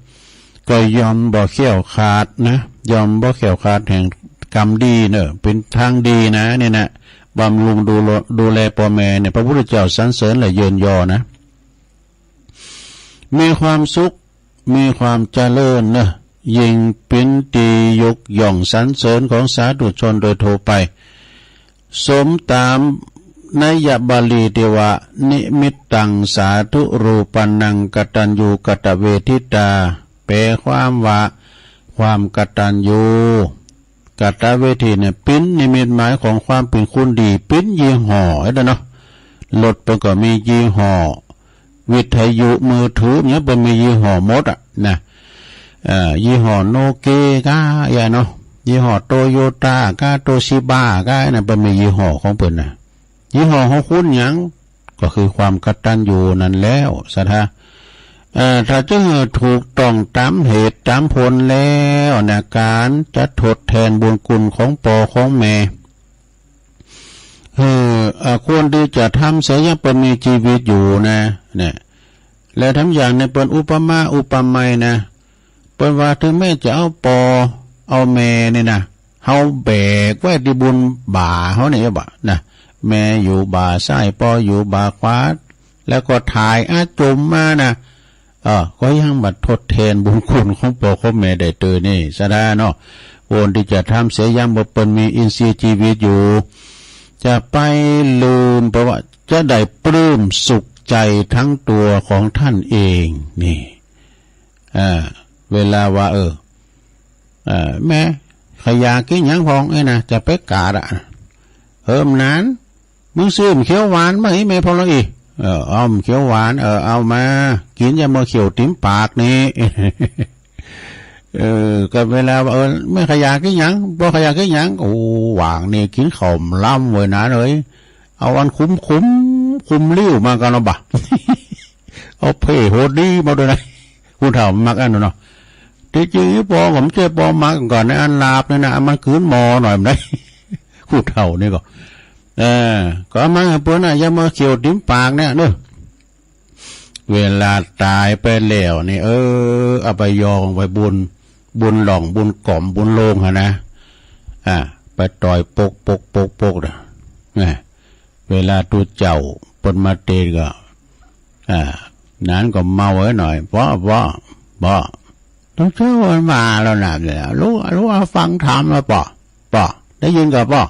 ก็ยอมบ่เขี้ยวขาดนะยอมบ่เขี้ยวขาดแห่งกรรมดีเนอะเป็นทางดีนะเนี่ยนะบำรุงดูแลพ่อแม่เนี่ยพระพุทธเจ้าสรรเสริญและเยินยอนะมีความสุขมีความเจริญเนอะยิ่งเป็นตียกย่องสรรเสริญของสาธุชนโดยทั่วไปสมตามนัยบาลีที่ว่านิมิตตังสาธุรูปนังกตัญญูกตเวทิตาแปลความว่าความกตัญญูกตเวทีเนี่ยเป็นนิมิตหมายของความเป็นคุณดีเป็นยี่ห้อเนาะรถมันก็มียี่ห้อวิทยุมือถือเนี่ยเป็นมียี่ห้อหมดนะยี่ห้อโนเกียก็อย่างเนาะยี่ห้อโตโยต้าก็โตชิบ้าก็เนี่ยเป็นมียี่ห้อของเพิ่นนะยี่ห้อของคุณหยังก็คือความกตัญญูนั่นแล้วสัทธาถ้าจะถูกต้องตามเหตุตามผลแล้วนะการจะทดแทนบุญคุณของปอของแม่ควรที่จะทำเสียยังเป็นมีชีวิตอยู่นะเนี่ยและทำอย่างในเป็นอุปมาอุปไมยนะเป็นว่าถึงแม้จะเอาปอเอาแม่เนี่ยนะเฮาแบกไว้ที่บุญบ่าเขาเนี่ยบ่นะแม่อยู่บ่าซ้ายปออยู่บ่าขวาแล้วก็ถ่ายจมมานะก็ยังบัดทดแทนบุญคุณของพ่อของแม่ได้เตอนี่ซะได้เนาะโอนที่จะทำเสียยังบ่เปิ้นมีอินทรีย์ชีวิตอยู่จะไปลืมเพราะว่าจะได้ปลื้มสุขใจทั้งตัวของท่านเองนี่ เวลาว่าแม่ขยะกินยังพองไอ้นะจะไปกาดมนานมึงซื้อมเขียวหวานมาให้แม่พอแล้วอีเอาเขียวหวานเอามากินอย่ามาเขียวติ้มปากนี่ก็เวลาไม่ขยะกินยังบ่ขยะกินยังโอ้หวางนี่กินข้าวล้ำเว้ยนะเลยเอาอันคุ้มลิ้วมากันเอาบ่ะเอาเพ่โหดดีมาด้วยนะผู้เฒ่ามักอันนั้นเนาะที่จริงปอผมเจอปอมักก่อนในอันลาบเนี่ยนะมันคืนมอหน่อยมันได้ผู้เฒ่านี่ก็ก็มาเพื่อนน่ะอย่ามาเขียวติ้มปากเนี่ยเนอะเวลาตายไปแล้วนี่เอาไปยองไปบุญหล่องบุญกล่อมบุญโลงนะไปต่อยปกนะเวลาตัวเจ้าปนมาเตก็นั้นก็เมาไว้หน่อยเพราะต้องเจ้ามาแล้วนะเนี่ยรู้ฟังธรรมแล้วป่ะได้ยินกับป่ะ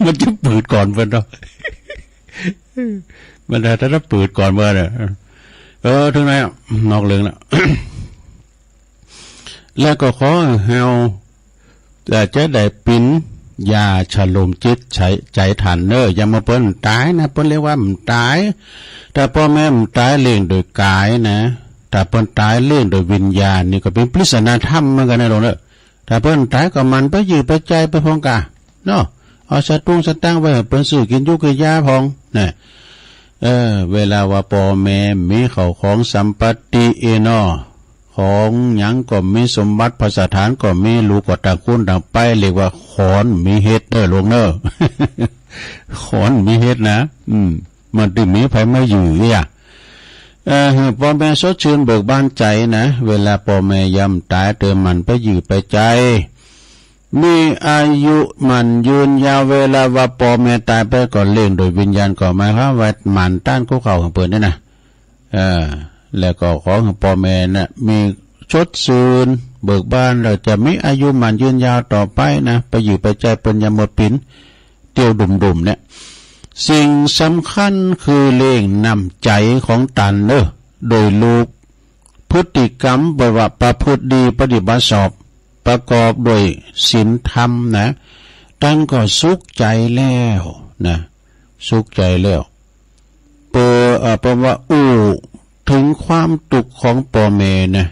มันจะปืดก่อนเพื่อนเรามันถ้าปืดก่อนเมื่อเนี่ยถึงไหนนอกเรื่องแล้ว แล้วก็ขอเฮาจะได้ปิ้นยาฉลมจิตใจทันเนออย่ามาเปิ้นตายนะเปิ้นเรียกว่ามันตายแต่พ่อแม่มันตายเลี้ยงโดยกายนะแต่เปิ้นตายเลี้ยงโดยวิญญาณนี่ก็เป็นปริศนาธรรมเหมือนกันนะหลวงเนอะแต่เปิ้นตายก็มันไปยืดไปใจไปพองกาเนาะเอาสตั้งไว้เปิ้นซื้อกินยุกยาพองนะเวลาว่าพ่อแม่มีเข้าของสัมปติเนาะของหยังก็มีสมบัติภาษาฐานก็มีลูกก็ต่างคุณต่างไปเรียกว่าขอนมีเฮ็ดหลวงเนอะขอนมีเฮ็ดนะมันตึมีไผไม่อยู่เนี่ยพ่อแม่สดชื่นเบิกบานใจนะเวลาพ่อแม่ย่ำตายเติมมันไปอยู่ไปใจมีอายุมันยืนยาวเวลาว่าพ่อแม่ตายไปก่อนเลี้ยงโดยวิญญาณก็หมายความว่ามันต้านคุกเข่าของเปิดนี่นะแล้วก็ของพ่อแม่น่ะมีชดชื่นเบิกบานเราจะมีอายุมันยืนยาวต่อไปนะไปอยู่ไปใจเป็นยามหมดปิ่นเตียวดุ่มเนี่ยสิ่งสำคัญคือเล่งนำใจของตันโดยลูกพฤติกรรมบว่าประพฤติดีปฏิบัติชอบประกอบโดยศีลธรรมนะตันก็สุขใจแล้วนะสุขใจแล้วเพราะว่าถึงความตุกข์ของพ่อแม่นะ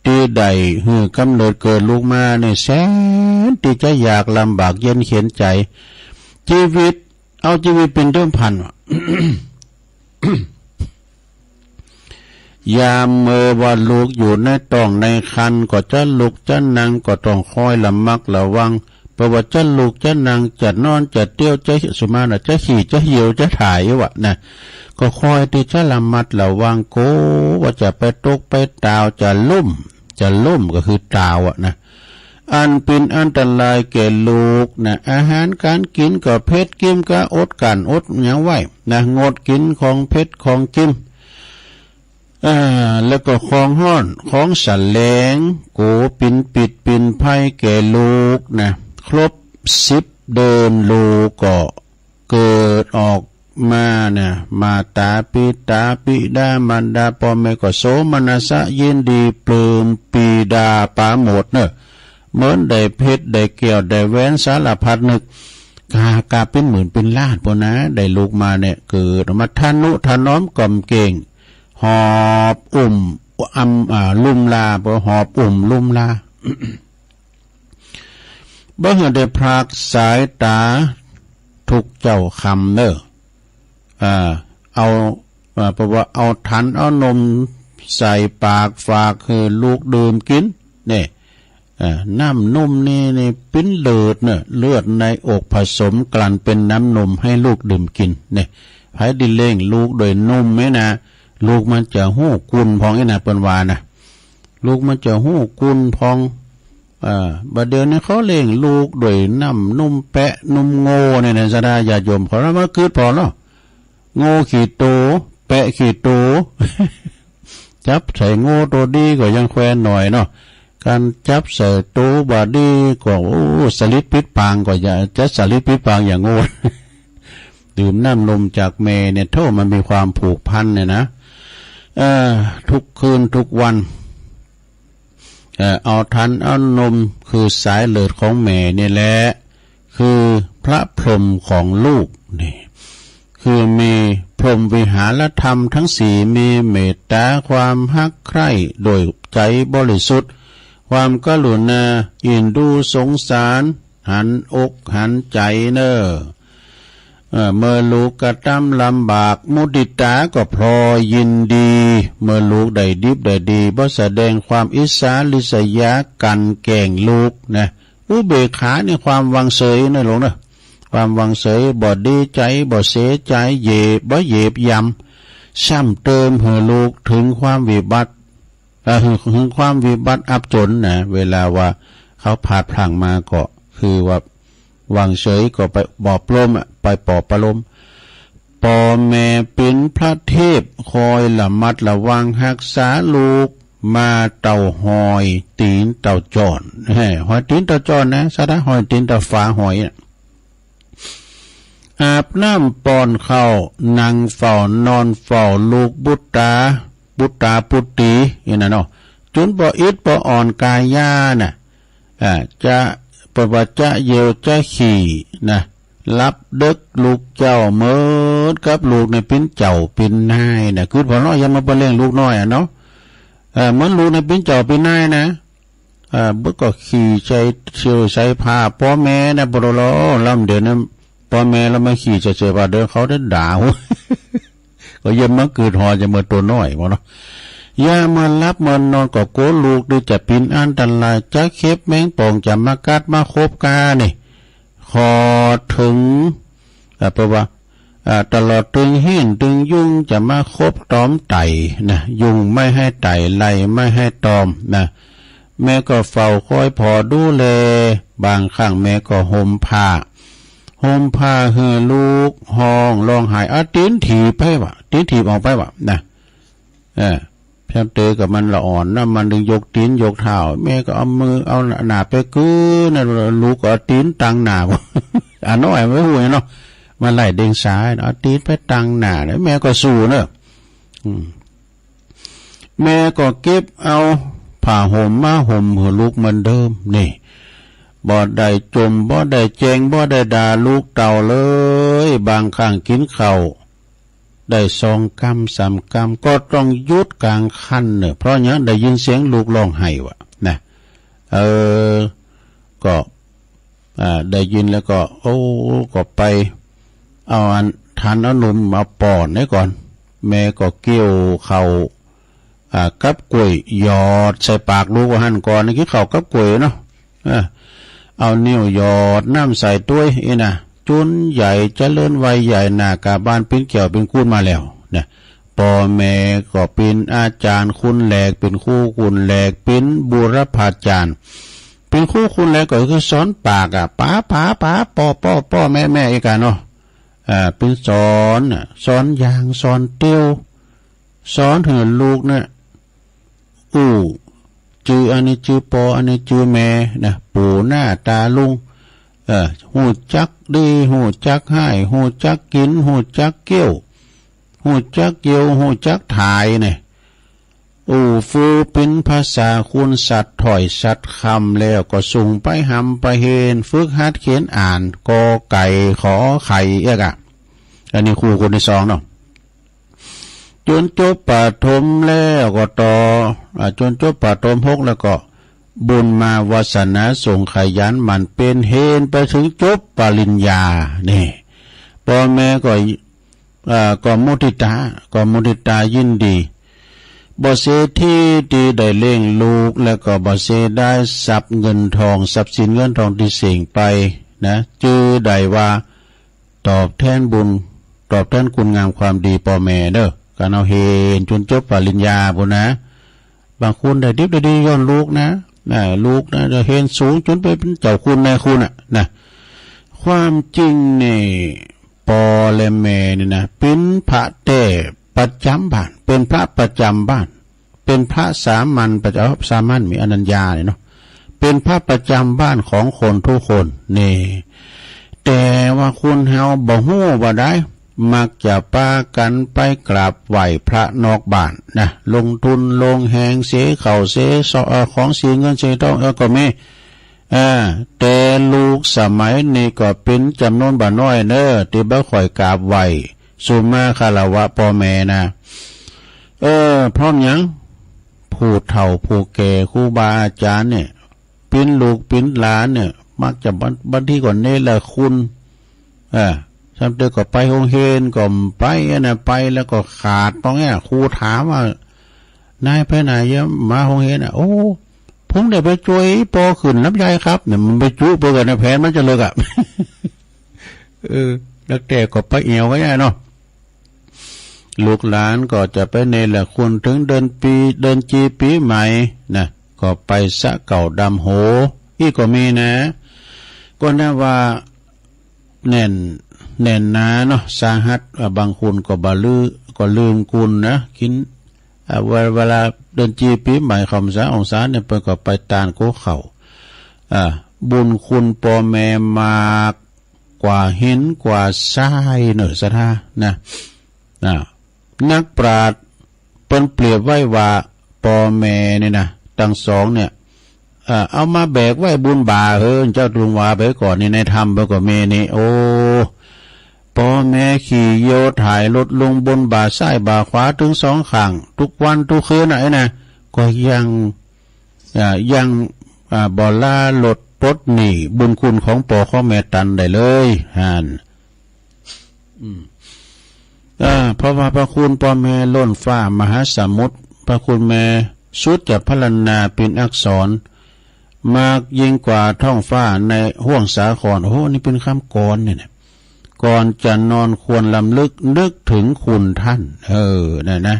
ที่ใดกำเนิดเกิดลูกมาเนี่ยแสนที่จะอยากลำบากเย็นเข็นใจชีวิตเอาชีวิตเป็นเดิมพัน ยามว่าลูกอยู่ในท้องในครรภ์ก็จะลุกจะนั่งก็ต้องคอยระมัดระวังเพราะว่าจะลุกจะนั่งจะนอนจะเตี้ยวจะสุมานะจะขี่จะเหี่ยวจะถ่ายวะนะก็คอยที่จะระมัดระวังโกว่าจะไปตกไปตาวจะลุ่มก็คือตาวะนะอันเป็นอันตรายแก่ลูกนะอาหารการกินก็เผ็ดกิมก็อดกันอดอย่างไว้นะงดกินของเผ็ดของกิมแล้วก็ของห้อนของสันแหลงโกปินปิดปินไพ่แก่ลูกนะครบ10 เดินลูกก็เกิดออกมาเนี่ยมาตาปิดามันดาพ่อแม่ก็โสมนัสยินดีปลื้มปีดาปาหมดเนอะเหมือนได้เพชรได้เกี่ยวได้แหวนสารพัดนึกกาเป็นหมื่นเป็นล้านพอนะได้ลูกมาเนี่ยเกิดมาทานุถนอมกล่อมเก่งหอบลุ่มลาบ่หอบลุ่มลา บ่เห็นได้พรากสายตาทุกเจ้าคำเนอะเอาเพราะว่าเอาทันเอานมใส่ปากฝากคือลูกดื่มกินเนี่ยน้ำนมนี่ปิ้นเลือดเนี่ยเลือดในอกผสมกลั่นเป็นน้ำนมให้ลูกดื่มกินเนี่ยให้ดิเล่งลูกโดยนมไหมนะลูกมันจะหู้กุนพองไอ้น่ะเปิ้นว่านะลูกมันจะหู้กุนพองบัดเดี๋ยวนี้เขาเล่งลูกโดยน้ำนมแปะนมโง่เนี่ยนะสดาญาโยมขอรับว่าคืดพอเนาะโง่ขี้โตแปะขี้โต จับใส่โง่ตัวดีก็ยังแควนหน่อยเนาะการจับใส่โตบาดีก็สลิดปิดปางก็อย่าจะสลิดปิดปางอย่างโง่ ดื่มน้ำนมจากแม่เนี่ยเท่ามันมีความผูกพันเนี่ยนะ ทุกคืนทุกวันเอาทันเอานมคือสายเลือดของแม่นี่แหละคือพระพรหมของลูกนี่คือมีพรหมวิหารธรรมทั้งสี่มีเมตตาความฮักใคร่โดยใจบริสุทธิ์ความกรุณาอินดูสงสารหันอกหันใจเนอเมื่อลูกกระทำลำบากมุติตาก็พลอยยินดีเมื่อลูกได้ดิบได้ดีบ่แสดงความอิสาลิษยากันแก่งลูกนะอุเบกขาในความวางเฉยนะหลวงนะความวางเฉยบ่ดีใจบ่เสียใจเย่บ่เหยียบยำซ้ำเติมเหือลูกถึงความวิบัติถึงความวิบัติอับจนนะเวลาว่าเขาพาดพลังมาก็คือว่าวางเฉยก็ไปปอบลมไปปอบประลมปอแม่เป็นพระเทพคอยละมัดระวังรักษาลูกมาเต่าหอยตีนเต่าจอนหอยตีนเต่าจอนนะสะดะหอยตีนเต่าฟ้าหอยอาบน้ำป้อนข้าวนั่งเฝ้านอนเฝ้าลูกบุตรปุตติอย่างนั้นเนาะจุนบ่อิดบ่อ่อนกายย่าน่ะจะปวัจจะเยวจะขี่นะรับดึกลูกเจ้าเมิดกับลูกในเป็นเจ้าเป็นนายนะคือพอเนาะยังมาเลี้ยงลูกน้อยเนาะเหมือนลูกในเป็นเจ้าเป็นนายนะบึกก็ขี่ใช้เชี่ยวใช้ผ้าพ่อแม่นะปรโลลำเดินนะพ่อแม่แล้วมาขี่จะเจอว่าเดินเขาได้ด่าก็ยังมาเกิดหอจะเมื่อตัวน้อยพอเนาะอย่ามารับมานอนก็โกลูกดูจะปินอันตรายจะเข็บแมงป่องจะมากัดมาคบกานี่ขอถึงเพราะว่าตลอดตึงหินตึงยุ่งจะมาคบตอมไต่นะยุ่งไม่ให้ไต่ไล่ไม่ให้ตอมนะแม่ก็เฝ้าคอยพอดูแลบางครั้งแม่ก็ห่มผ้าเหือลูกห้องร้องไห้ตีนถีบไปวะตีนถีบออกไปวะนะแพมเตอกับมันละอ่อนนะมันดึงยกตีนยกเท้าแม่ก็เอามือเอาหน้าไปกื้อนะลูกก็ตีนตังหน้าน้อยไม่ห่วยเนาะมันไล่เด้งซ้ายเอาตีนไปตังหน้าเนี่ยแม่ก็สู้เนอะแม่ก็เก็บเอาผ้าห่มมาห่มหัวลูกเหมือนเดิมนี่บ่ได้จมบ่ได้แจงบ่ได้ด่าลูกเต่าเลยบางครั้งกินข้าวได้2 กำ 3 กำก็ต้องยุดกลางคันเนี่ยเพราะอย่างได้ยินเสียงลูกร้องไห้วะนะก็ได้ยินแล้วก็ก็ไปเอาทานเอานมมาป้อนให้ก่อนแม่ก็เกี่ยวข้าวกับกล้วยหยอดใส่ปากลูกว่าหั่นก่อนนี่กินข้าวกับกล้วยเนาะเอานิ้วหยอดน้ำใส่ด้วยนะจุนใหญ่เจริญวัยใหญ่หน้ากาบ้านเป็นเกี่ยวเป็นคูณมาแล้วนะพ่อแม่ก็เป็นอาจารย์คุณแหลกเป็นคู่คุณแหลกเป็นบุรพาจารย์เป็นคู่คุณแหลกก็คือสอนปากป้าป้อแม่อีกกันเนาะเป็นสอนอย่างสอนเตี้ยวสอนถึงลูกเนี่ยจืออันนี้จือปออันนี้จือแม่นะปู่หน้าตาลุงหูจักดีหูจักให้หูจักกินหูจักเกี้ยวหูจักเกี่ยวหูจักถ่ายเนี่ยฟูเป็นภาษาคุณสัตว์ถอยสัตว์คำแล้วก็ส่งไปหำไปเฮนฝึกหัดเขียนอ่านกอไก่ขอไข่อันนี้ครูคนที่2เนาะจนจบประถมแล้วก็ต่อจนจบประถม6แล้วก็บุญมาวาสนาส่งขยันมันเป็นเฮนไปถึงจบปริญญานี่พ่อแม่ก็มุทิตายินดีบ่เสียที่ดีได้เลี้ยงลูกแล้วก็บ่เสียได้ทรัพย์เงินทองทรัพย์สินเงินทองที่เสี่ยงไปนะจื้อได้ว่าตอบแทนบุญตอบแทนคุณงามความดีพ่อแม่เด้อการเอาเฮนจนจบปริญญาพุ่นนะบางคนได้ดิบได้ดีย้อนลูกนะลูกนะจะเห็นสูงจนไปเป็นเจ้าคุณนายคุณนะความจริงนี่ปอและแม่นี่นะเป็นพระเต้ประจำบ้านเป็นพระประจำบ้านเป็นพระสามัญสามัญมีอนัญญาเนี่ยเนาะเป็นพระประจำบ้านของคนทุกคนนี่แต่ว่าคุณเฮาบ่ฮู้บ่ได้ มักจะป้ากันไปกราบไหว้พระนอกบ้านนะลงทุนลงแหงเสียเข่าเสียซอของเสียเงินเสียทองก็มีแต่ลูกสมัยนี้ก็เป็นจำนวนบ่น้อยเนอที่บ่ค่อยกราบไหว้สุมาคารวะพ่อแม่นะพร้อมยังผู้เฒ่าผู้แก่ครูบาอาจารย์เนี่ยปิ้นลูกปิ้นหลานเนี่ยมักจะบางทีก่อนเนรคุณจำเด็กก็ไปโรงเรียนก็ไปนะไปแล้วก็ขาดตรงนี้ครูถามว่านายไปไหนยะมาโรงเรียนโอ้ผมได้ไปช่วยปอขึ้นน้ำใจครับเนี่ยมันไปจุเปิดกันในแผนมันจะเลิกแล้วแต่ก็ไปเอวก็ได้เนาะลูกหลานก็จะไปในแหละคุณถึงเดินจีปีใหม่นะก็ไปสะเก่าดำโหอีก็มีนะก็น่าว่าแน่นนาเนาะสาหัสบางคนก็บาลือก็ลืมกุลนะกินเวลาเดินจีปีใหม่คำสาองศาเนี่ยไปก็ไปตานโกเขาบุญคุณปอแม่มากกว่าเห็นกว่าทรายเนอะสะท่านะนักปราชญ์เปิ้นเปรียบไว้ว่าปอแม่เนี่ยนะทั้งสองเนี่ยเอามาแบกไว้บุญบาเจ้าลุงวาไปก่อนนี่ในธรรมไปก่อนเมนี่โอ้ปอแม่ขี่โยถ่ายรถลงบนบ่าซ้ายบ่าขวาถึงสองข้างทุกวันทุกคืนไหนนะก็ยังบ่ล่าลดปลดหนี้บุญคุณของปอของแม่ตันได้เลยเพราะว่าพระคุณปอแม่ล้นฟ้ามหาสมุทรพระคุณแม่สุดจะพรรณนาเป็นอักษรมากยิ่งกว่าท้องฟ้าในห้วงสาครโอ้นี่เป็นคำกรเนี่ยก่อนจะนอนควรลำลึกนึกถึงคุณท่านนะ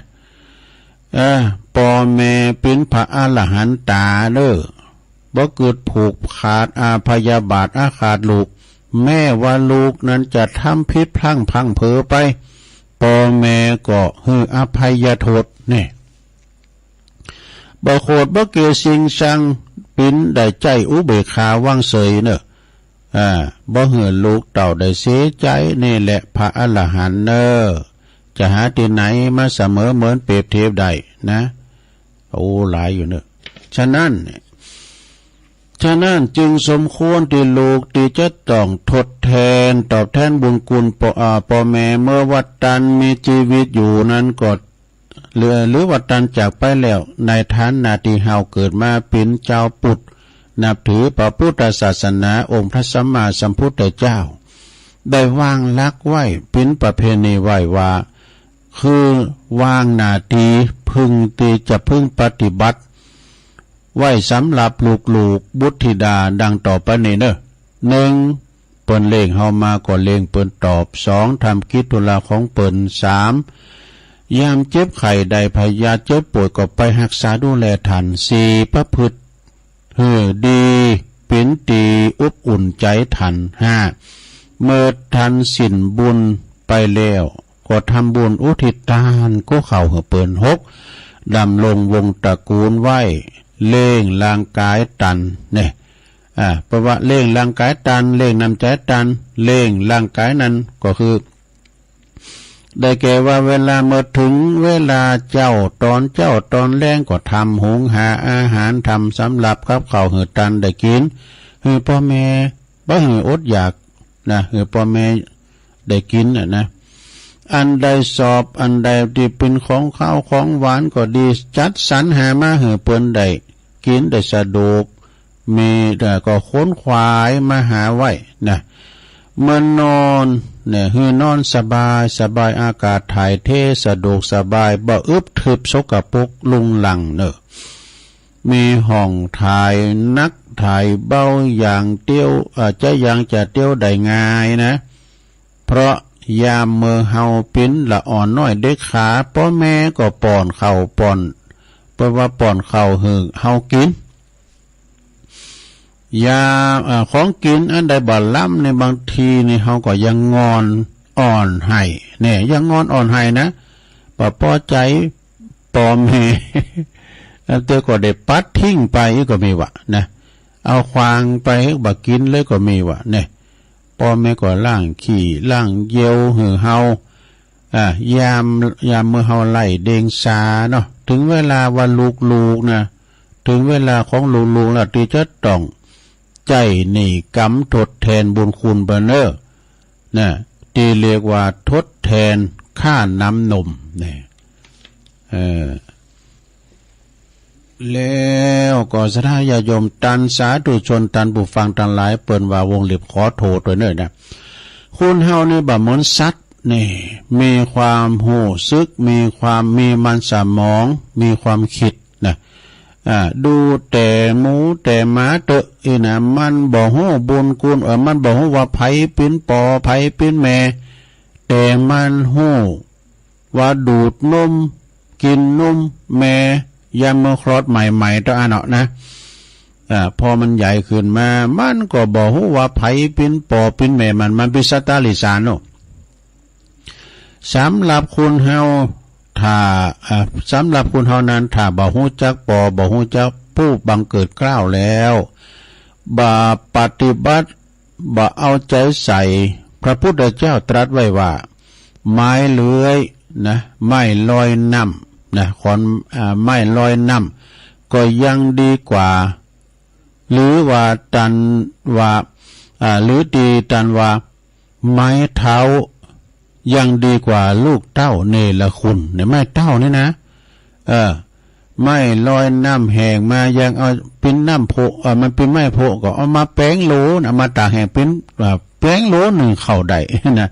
ปอแม่เป็นพระอรหันตาบ่เกิดผูกขาดอาพยาบาทอาขาดลูกแม่ว่าลูกนั้นจะทำผิดพลั้งพังเผลอไปปอแม่ก็ฮืออภัยโทษเนี่ยบ่โคดบ่เกสิงชังปิ้นได้ใจอุเบกขาว่างเสยเนอะบ่เหือลูกเต่าได้เสียใจนี่แหละพระอรหันต์จะหาที่ไหนมาเสมอเหมือนเปรียบเทียบได้นะโอ้หลายอยู่เนอะฉะนั้นจึงสมควรที่ลูกที่จะต้องทดแทนตอบแทนบุญคุณปอแม่เมื่อวัดตันมีชีวิตอยู่นั้นก็หรือวัดตันจากไปแล้วในฐานะที่เฮาเกิดมาเป็นเจ้าปุตนับถือพระพุทธศาสนาองค์พระสัมมาสัมพุทธเจ้าได้วางลักไว้เป็นประเพณีไว้ว่าคือวางหน้าที่พึงที่จะพึงปฏิบัติไว้สำหรับลูกบุตรธิดาดังต่อไปนี้เนอะ1เปิ้นเล่งเฮามาก็เล่งเปิ้นตอบ2ทำกิจธุระของเปิ้น3ยามเจ็บไข้ใดพยาเจ็บป่วยก็ไปรักษาดูแลทัน4ประพฤติดีเป็นตีอบอุ่นใจทัน5เมื่อทันสิ้นบุญไปแล้วก็ทำบุญอุทิศทานก็เข้าเปิ้น6ดำลงวงตระกูลไว้เล่งร่างกายตันเนี่ยเพราะว่าเล่งร่างกายตันเล่งน้ำใจตันเล่งร่างกายนั้นก็คือได้แก่ว่าเวลาเมื่อถึงเวลาเจ้าตอนแรงก็ทำหุงหาอาหารทำสำหรับครับข้าวหือตันได้กินพ่อแม่บ่หืออดอยากนะพ่อแม่ได้กินนะอันใดสอบอันใดที่เป็นของข้าวของหวานก็ดีจัดสรรหามาเปิ้นได้กินได้สะดวกมีแต่ก็ค้นขวายมาหาไว้นะเมื่อนอนเนี่ยนอนสบายอากาศถ่ายเทสะดวกสบายบ่อึบทึบสกปรกลุงหลังมีห้องถ่ายนักถ่ายเบ้าอย่างเตี้ยวจะเตี้ยวได้ง่ายนะเพราะยามเมื่อเฮาปิ้นละอ่อนน้อยเด็กขาพ่อแม่ก็ป้อนข้าวป้อนเพราะว่าป้อนข้าวเฮากินยาของกินอันใดบ่ล้ำในบางทีนี่เฮาก็ยังงอนอ่อนให้เนี่ยยังงอนอ่อนให้นะบ่พอใจปอมแม่เตือก็ได้ปัดทิ้งไปก็มีวะนะเอาควางไปบ่กินเลยก็มีวะเนี่ยป พ่อแม่ก็ล้างขี้ล้างเยี่ยวหือเฮายามเมื่อเฮาไล่เดงสาเนาะถึงเวลาว่าลูกนะถึงเวลาของลูกแล้วที่จะต้องใจนี่กำทดแทนบุญคุณเบเนอร์นะที่เรียกว่าทดแทนค่าน้ำนมเนี่ยแล้วก็สถานญาโยมตันสาธุชนตันผู้ฟังตันหลายเปิ้นว่าวงเล็บขอโทษด้วยเด้อนะคุณเฮานี่บ่เหมือนสัตว์นี่มีความหูซึกมีความมีมันสมองมีความคิดนะดูแต่หมูแต่หมาเตอะอีนะมันบ่ฮู้บุญคุณมันบ่ฮู้ว่าไผเป็นปอไผเป็นแม่แต่มันฮู้ว่าดูดนมกินนมแม่ยามเมื่อคลอดใหม่ๆตัวเนาะนะพอมันใหญ่ขึ้นมามันก็บ่ฮู้ว่าไผเป็นปอเป็นแม่มันเป็นสัตว์ลิสานเนาะสำหรับคุณเฮาถ้าสำหรับคุณเฮานั้นถ้าบ่ฮู้จักปอบ่ฮู้จักผู้บังเกิดเกล้าแล้วบ่ปฏิบัติบ่เอาใจใส่พระพุทธเจ้าตรัสไว้ว่าไม้เลื้อยนะไม้ลอยน้ำนะขอนไม้ลอยน้ำก็ยังดีกว่าหรือว่าตันว่าหรือดีตันว่าไม้เท้ายังดีกว่าลูกเต้าเนรคุณเนี่ยไม้เต้านี่นะไม่ลอยน้ำแห้งมายังเอาเป็นน้ำโพมันเป็นไม้โพก็เอามาแป้งโหลนะมาตากแห้งเป็นแป้งโหลหนึ่งเข้าได้นะ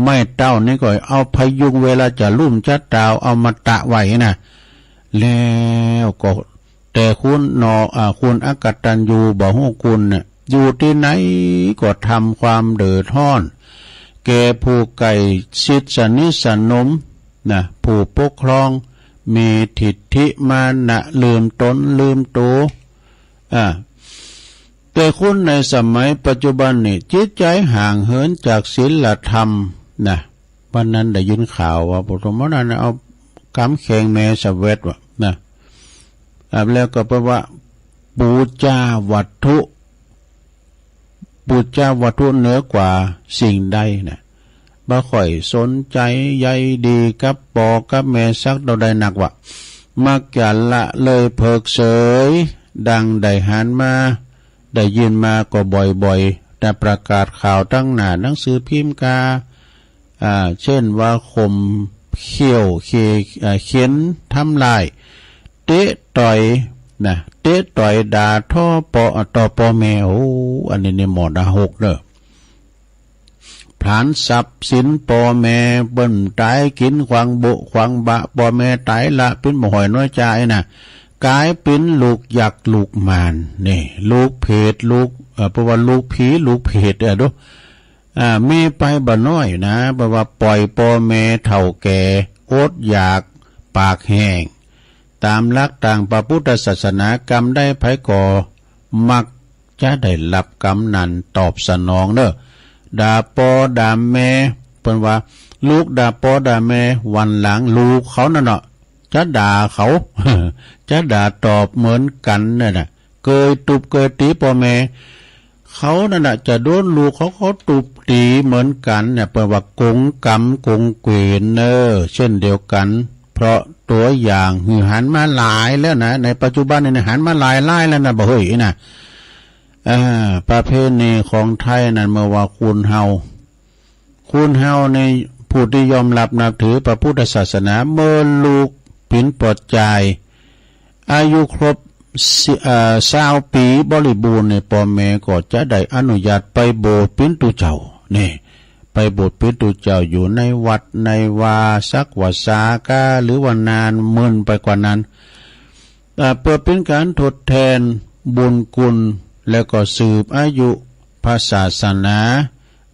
ไม้เต้านี่ก็เอาพยุงเวลาจะลุ่มจะดาวเอามาตะไว้นะแล้วก็แต่คุณคุณอกตัญญูบ่ฮู้คุณเนี่ยอยู่ที่ไหนก็ทำความเดือดร้อนแก่ผู้ไก่ชิดสนิทสนมนะผู้ปกครองมีทิฏฐิมานะลืมตนลืมตัวแต่คุณในสมัยปัจจุบันนี่จิตใจห่างเหินจากศีลธรรมนะวันนั้นได้ยินข่าวว่าพระธรรมนันเอากำแข่งแม่สเวตวะนะแล้วก็แปลว่าบูชาวัตถุเหนือกว่าสิ่งใดนะบ่ค่อยสนใจใยดีกับปอกับแม่สักเท่าใดนักว่ามักจะละเลยเพิกเฉยดังได้หันมาได้ยินมาก็บ่อยๆแต่ประกาศข่าวตั้งหน้าหนังสือพิมพ์กาเช่นว่าข่มเขี้ยวเขียนทำลายเตะต่อยนะเตะต่อยด่าท่อปอต่อปอแม่โอ้อันนี้ในหมอดาหกเด้อผลานทรัพย์สินปอแม่เบิ่นตายกินขวางบุขวางบะปอแม่ตายละเป็นบ่หอยน้อยใจนะกลายเป็นลูกยักษ์ลูกมารนี่ลูกเพศลูกเพราะว่าลูกผีลูกเพศดูมีไปบ่น้อยนะเพราะว่าปล่อยปอแม่เฒ่าแก่อดอยากปากแห้งตามหลักต่างพระพุทธศาสนากรรมได้ไผก่อมักจะได้รับกรรมนั้นตอบสนองเด้อด่าปอด่าแม่เปิ้นว่าลูกด่าปอด่าแม่วันหลังลูกเขานั่นเนาะจะด่าเขา จะด่าตอบเหมือนกันนั่นน่ะเกยตุบเกยตีปอแม่เขานั่นน่ะจะโดนลูกเขาตุบตีเหมือนกันเนี่ยเปิ้นว่ากงกรรมกงเกวียนเนอเช่นเดียวกันเพราะตัวอย่างหือหันมาหลายแล้วนะในปัจจุบันเนี่ยหันมาหลายแล้วนะบ่เฮ้ยนะประเพณีของไทยนั่นเมื่อว่าคุณเฮาในผู้ที่ยอมรับนับถือพระพุทธศาสนาเมื่อลูกปิ่นปลดใจอายุครบ20 ปีบริบูรณ์ในพ่อแม่ก็จะได้อนุญาตไปโบสถ์ปิ่นตุเจ้านี่ไปโบสถ์ปิ่นตุเจ้าอยู่ในวัดในวาสักวาสากาหรือว่านานเมื่นไปกว่านั้นเพื่อเป็นการทดแทนบุญคุณแล้วก็สืบอายุพระศาสนา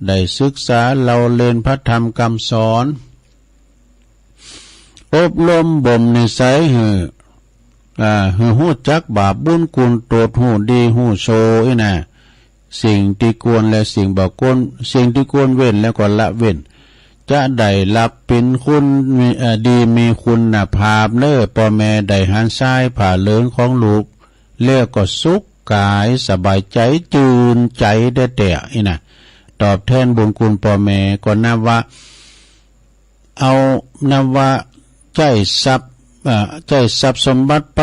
ได้ศึกษาเราเรียนพระธรรมคำสอนอบรมบ่มนิสัยหือหูจักบาปบุญคุณตรวจหูดีหูโชอีน่ะสิ่งที่ควรและสิ่งบ่ควรสิ่งที่ควรเว้นแล้วก็ละเว้นจะได้รับเป็นคุณดีมีคุณภาพเน้อพ่อแม่ได้หันซ้ายผ่าเลิงของลูกเลี้ยก็สุขกายสบายใจจืนใจได้แต่อีน่ะ ตอบแทนบุญคุณพ่อแม่ก็นับว่านับว่าใจทรัพย์สมบัติไป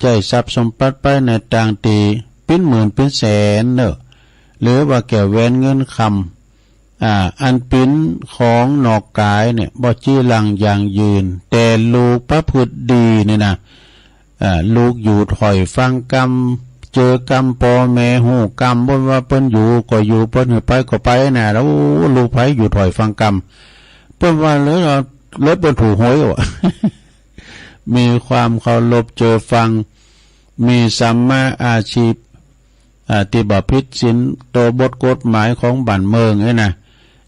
ใจทรัพย์สมบัติไปในต่างตีเป็นหมื่นเป็นแสนเนอะหรือว่าแก่แวนเงินคำอันปิ้นของนอกกายเนี่ยบ่จี้ลังอย่างยืนแต่ลูกประพฤติดีเนี่ยนะลูกอยู่ถอยฟังกรรมเจอกรรมพ่อแม่หูกรรมบ่ว่าเปิ้นอยู่ก็อยู่เปิ้นไปก็ไปน่ะแล้วลูกไผอยู่ถอยฟังกรรมเปิ้นว่าเลยเปิ้นถูกหวยว่ะ มีความเคารพเจอฟังมีสัมมาอาชีพที่บ่ผิดศีลโตบทกฎหมายของบ้านเมืองนี่นะ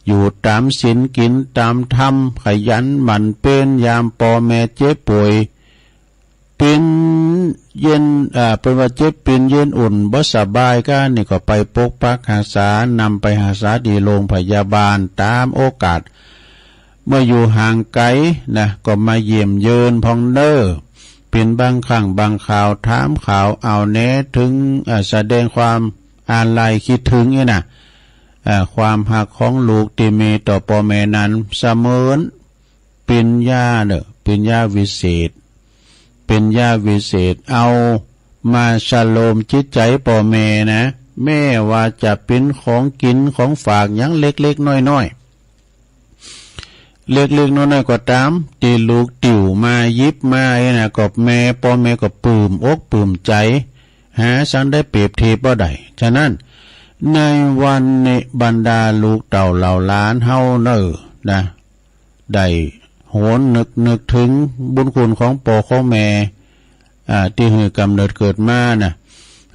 อยู่ตามศีลกินตามธรรมขยันหมั่นเป็นยามพ่อแม่เจ็บป่วยเป็นเย็นเป็นว่าเจ็บเป็นเย็นอุ่นบ่สบายก็นี่ก็ไปปกปักรักษานำไปหาสาดีโรงพยาบาลตามโอกาสเมื่ออยู่ห่างไกลนะก็มาเยี่ยมเยินพองเน้อเป็นบางครั้งบางข่าวถามข่าวเอาแน่ถึงแสดงความอาลัยคิดถึงนี่นะความหักของลูกที่มีต่อพ่อแม่นั้นเสมือนเป็นญาเด้อเป็นญาวิเศษเป็นญาวิเศษเอามาชโลมจิตใจพ่อแม่นะแม่ว่าจะเป็นของกินของฝากอย่างเล็กๆน้อยๆเล็กๆน้อยๆก็ตามตีลูกติ๋วมายิบมาน่ะก็แม่พ่อแม่ก็ปลื้มอกปลื้มใจหาสันได้เปรียบเทียบบ่ได้ฉะนั้นในวันนี้บรรดาลูกเต่าเหล่าล้านเฮาเน้อนะได้โหนนึกถึงบุญคุณของพ่อของแม่ที่หือกำเนิดเกิดมาน่ะ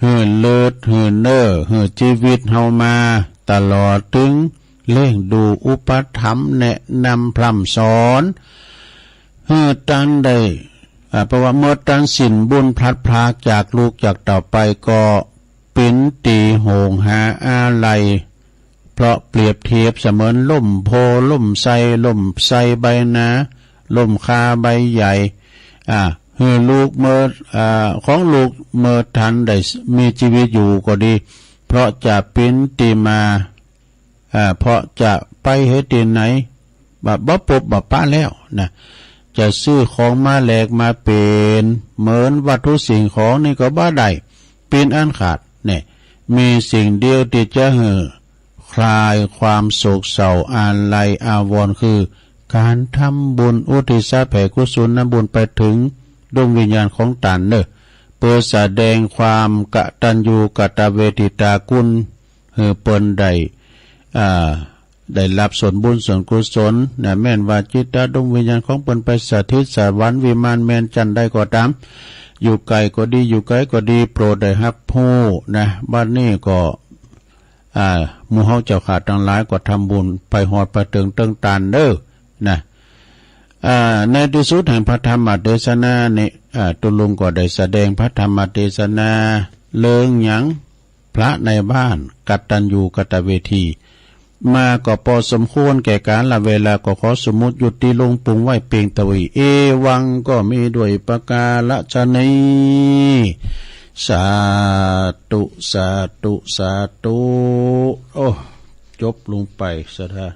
หือเลิศหือเน้อหือชีวิตเฮามาตลอดถึงเล่งดูอุปถัมภ์แนะนำพร่ำสอนตันได้เพราะว่าเมื่อตันสินบุญพลัดพรากจากลูกจากต่อไปก็เป็นตีโหงหาอาลัยเพราะเปรียบเทียบเสมือนล่มโพล่มไทรใบนาล่มคาใบใหญ่ลูกเมื่อของลูกเมื่อทันได้มีชีวิตอยู่ก็ดีเพราะจะเป็นตีมาเพราะจะไปเหตุไหนบ่ปบบ่ป้าแล้วนะจะซื้อของมาแลกมาเป็นเหมือนวัตถุสิ่งของนี่ก็บ่ได้เป็นอันขาดเนี่ยมีสิ่งเดียวที่จะคลายความโศกเศร้าอาลัยอาวรณ์คือการทำบุญอุทิศแผ่กุศลบุญไปถึงดวงวิญญาณของตนเนอะเพื่อแสดงความกตัญญูกตเวทิตาคุณเปิ้นได้รับส่วนบุญส่วนกุศลนะแม่นว่าจิตดวงวิญญาณของเปิ้นไปสถิตสวรรค์วิมานแม่นจันได้ก็ตามอยู่ไกลก็ดีอยู่ไกลก็ดีโปรดได้รับผู้นะบัดนี้ก็หมู่เฮาเจ้าขาดทั้งหลายก็ทำบุญไปฮอดประเติงเติงตานเด้อนะในที่สุดแห่งพระธรรมเทศนานี่ตุลุงก็ได้แสดงพระธรรมเทศนาเลิงหยังพระในบ้านกัตตัญญูกตเวทีมาก็พอสมควรแก่การละเวลาก็ขอสมมุติหยุดที่ลงปรุงไว้เพียงตะวีเอวังก็มีด้วยประกาศนีสาธุสาธุสาธุโอ้จบลงไปสะท่า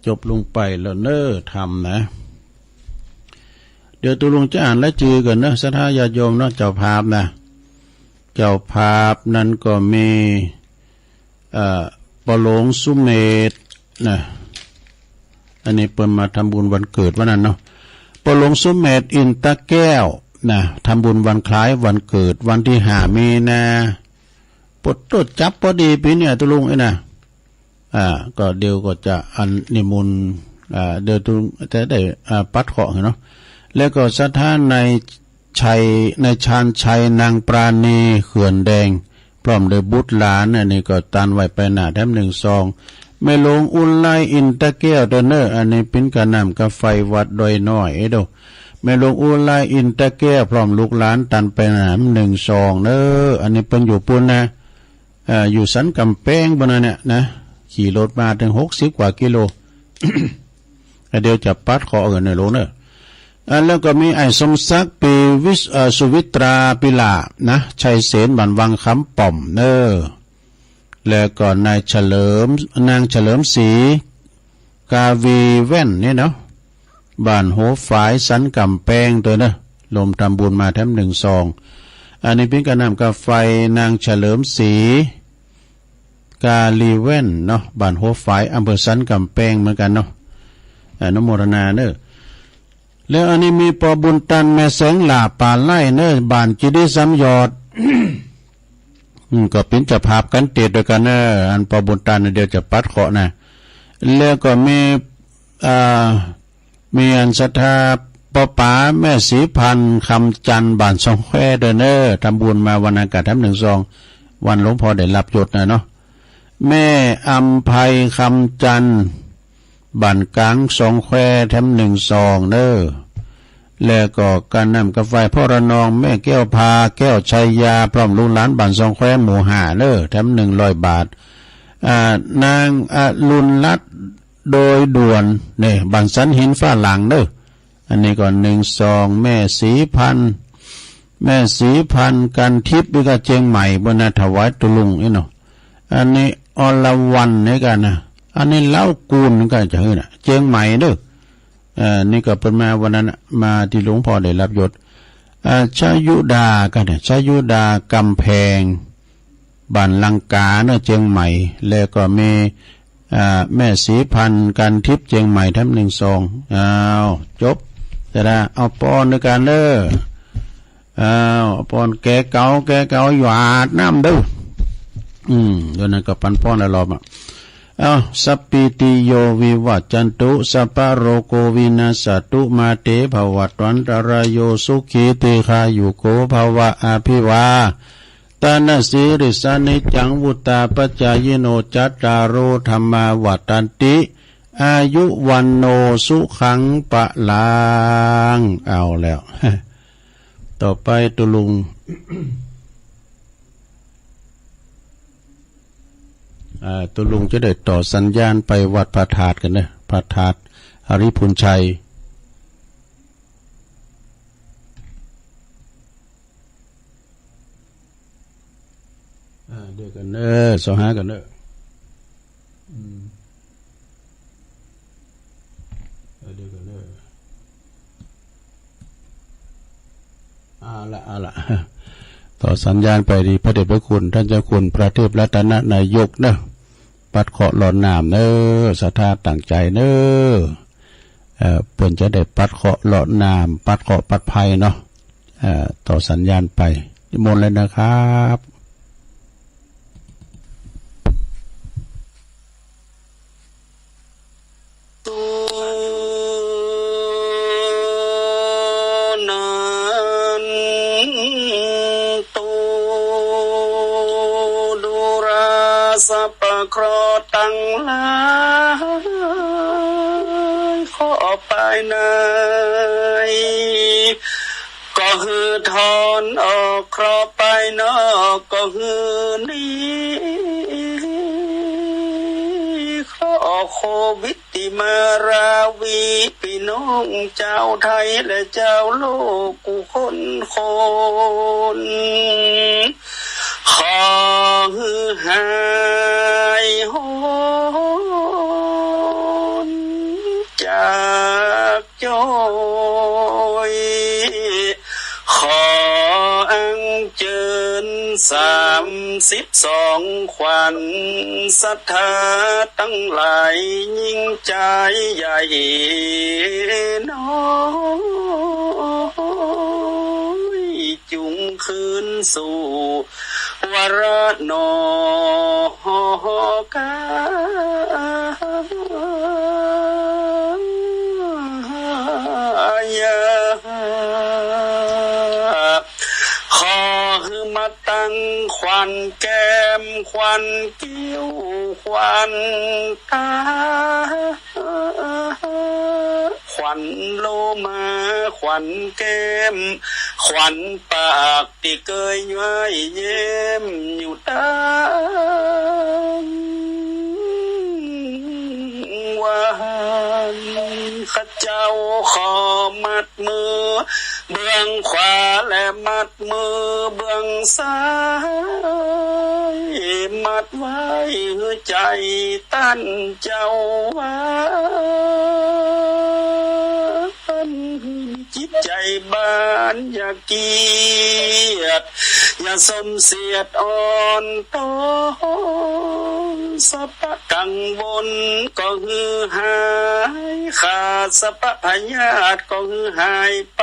จบลงไปแล้วเน้อทำนะเดี๋ยวตุลุงจะอ่านและจือกันนะสะท่าญาติโยมเนาะเจ้าภาพนะเจ้าภาพนั้นก็มีปะหลงสุเมธนะอันนี้เปิดมาทำบุญวันเกิดวันนั้นเนาะปะหลงสุเมธอินตะแก้วนะทำบุญวันคล้ายวันเกิดวันที่5 มีนาปดตดจับพอดีปีเนี่ยตุลุงไอ้นะก็เดี๋ยวก็จะอันนิมนต์เดี๋ยวตุลุงจะได้ปัดเคาะเนาะแล้วก็สถานในชานชัยนางปราณีเขื่อนแดงพร้อมด้วยบุตรหลานอันนี้ก็ตันไว้ไปหน้าแถม1 ซองแม่หลวงอุไลอินตะแก้วเดนเนอร์อันนี้เป็นกระนำกาไฟวัดดอยน้อยเด้อแม่หลวงอุไลอินตะแก้วพร้อมลูกหลานตันไปหน้า1 ซองเด้ออันนี้เป็นอยู่ปุ่นนะอยู่สันกำแพงบนนั้นเนี่ยนะขี่รถมาถึง60 กว่ากิโล เดี๋ยวจะปัดขอเงินในโลเนอแล้วก็มีไอ้สมศักดิ์ปีสุวิตราปิลานะชัยเสนบันวังคำป่อมเนอ แล้วก็นายนางเฉลิมศรีกาวีแว่นนี่เนาะบ้านโหฝายสันกำแพงตัวนะลมทำบุญมาแถม1 ซองอันนี้เป็นการนำกาไฟนางเฉลิมศรีกาลีแว่นเนาะบ้านโหฝายอำเภอสันกำแพงเหมือนกันเนาะอนุโมทนาเนอะแล้วอันนี้มีปอบุญตันแม่แสงหลาป่าไล่เนอะบ้านจิดีสำยอด ก็เป็นจะภาพกันเตะด้วยกันเนอะอันปอบุญตันเดี๋ยวจะปัดเคาะนะแล้วก็มีอันศรัทธาปอป๋าแม่ศรีพันธ์คำจันทร์บ้านสองแควเดอเนอร์ทำบุญมาวันอากาศทั้ง1 ซองวันหลวงพ่อได้รับยศนะเนาะแม่อัมภัยคำจันทร์บ้านกลางสองแควแถม1 ซองเนอแล้วก็การนำกาแฟพ่อระนองแม่แก้วพาแก้วชัยยาพร้อมลูกหลานบ้านสองแควหมู่5เนอแถม100 บาทนางลุนลัดโดยด่วนเนี่ยบ้านสันหินฟ้าหลังเนออันนี้ก่อน1 ซองแม่ศรีพันธ์กันทิพย์ด้วยกับเจียงใหม่บนนาถวายตุลุงนี่เนาะอันนี้อรวรรณนี่กันนะอันนี้เล่ากูลกันจะเฮ้ยนะเจียงใหม่เด้อนี่ก็เป็นมาวันนั้นมาที่หลวงพ่อได้รับยศชยุดากันเนี่ยชยุดากำแพงบ้านลังกาเนาะเจียงใหม่แล้วก็มีแม่ศรีพันธ์กันทิพย์เจียงใหม่ทั้ง1 ซองจบแต่ละเอาปอนด้วยกันเด้อปอนแกเก่าหยาดน้ำเด้อเดี๋ยวนั้นก็ปันป้อนแล้วรอบสัพพิติโยวิวัจจันตุสัพพะโรโกวินาศตุมาเตภวัตวันตรายโยสุขีติคายุโกภวะอภิวาตานาสิริสานิจังวุตาปัจจายโนจัตตารโอธรรมาวัตันติอายุวันโนสุขังปะลังเอาแล้ว ต่อไปตุลุง ตุลุงจะได้ต่อสัญญาณไปวัดพระธาตุกันนะพระธาตุหริพุนชัยเดี๋ยวกันสหากันเดี๋ยวกันเอาละต่อสัญญาณไปดีพระเดชพระคุณท่านเจ้าคุณพระเทพรัตนนายกเนอะปัดเคาะหลอนน้ำเนอะศรัทธาตั้งใจเนอะเพิ่นจะได้ปัดเคาะหลอนน้ำปัดเคาะปัดภัยเนาะต่อสัญญาณไปนิมนต์เลยนะครับสัพพะเคราะห์ตั้งหลายขอไปไหนก็คือถอนออกเคราะห์ไปนอกก็คือนี้เคราะห์โควิดที่มาราวีพี่น้องเจ้าไทยและเจ้าโลกกูคนขอหายโหนจากจอยขออังเจิญ32 ขวัญศรัทธาตั้งหลายยิ่งใจใหญ่น้อยจุงคืนสู่วรโนกายาขอให้มาตั้งขวัญแก้มขวัญกิ้วขวัญตาขวัญโลมาขวัญแก้มขวัญปากที่เคยย้อยเยี่ยมอยู่ตามวันข้าเจ้าขอมัดมือ เบื้องขวาและมัดมือเบื้องซ้ายมัดไว้ใจตั้นเจ้าว่าจิตใจบ้านอย่าเกียดอย่าสมเสียดอ่อนต้อนสัพพะกังวลก็ฮือหายขาดสัพพะญาติก็ฮือหายไป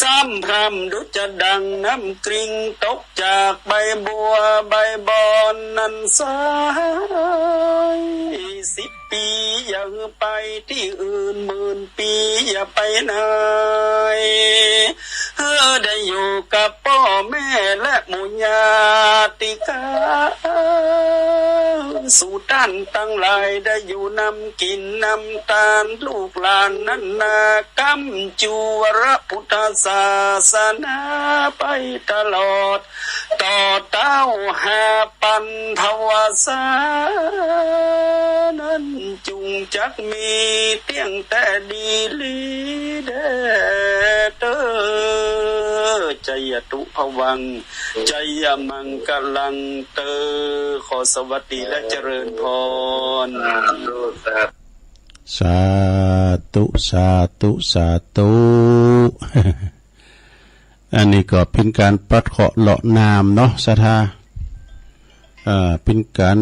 ซ้ำพรำดุจดังน้ำกริ่งตกจากใบบัวใบบอนนั้นสาย10 ปีอย่าไปที่อื่น10,000 ปีอย่าไปไหนได้อยู่กับพ่อแม่และหมู่ญาติกาสู่ด้านตั้งหลายได้อยู่นำกินนำตาลลูกหลานนั้นนากำจูวรพุทธศาสนาไปตลอดต่อเต้าหาปันทวสานั้นจุงจักมีเตียงแต่ดีลีเดเตอใจยตุภวังใจยมังกลังเตอขอสวัสดีและเจริญพรสาธุสาธุสาธุอันนี้ก็เป็นการปัดเคาะเลาะนามเนาะศรัทธาเป็นการ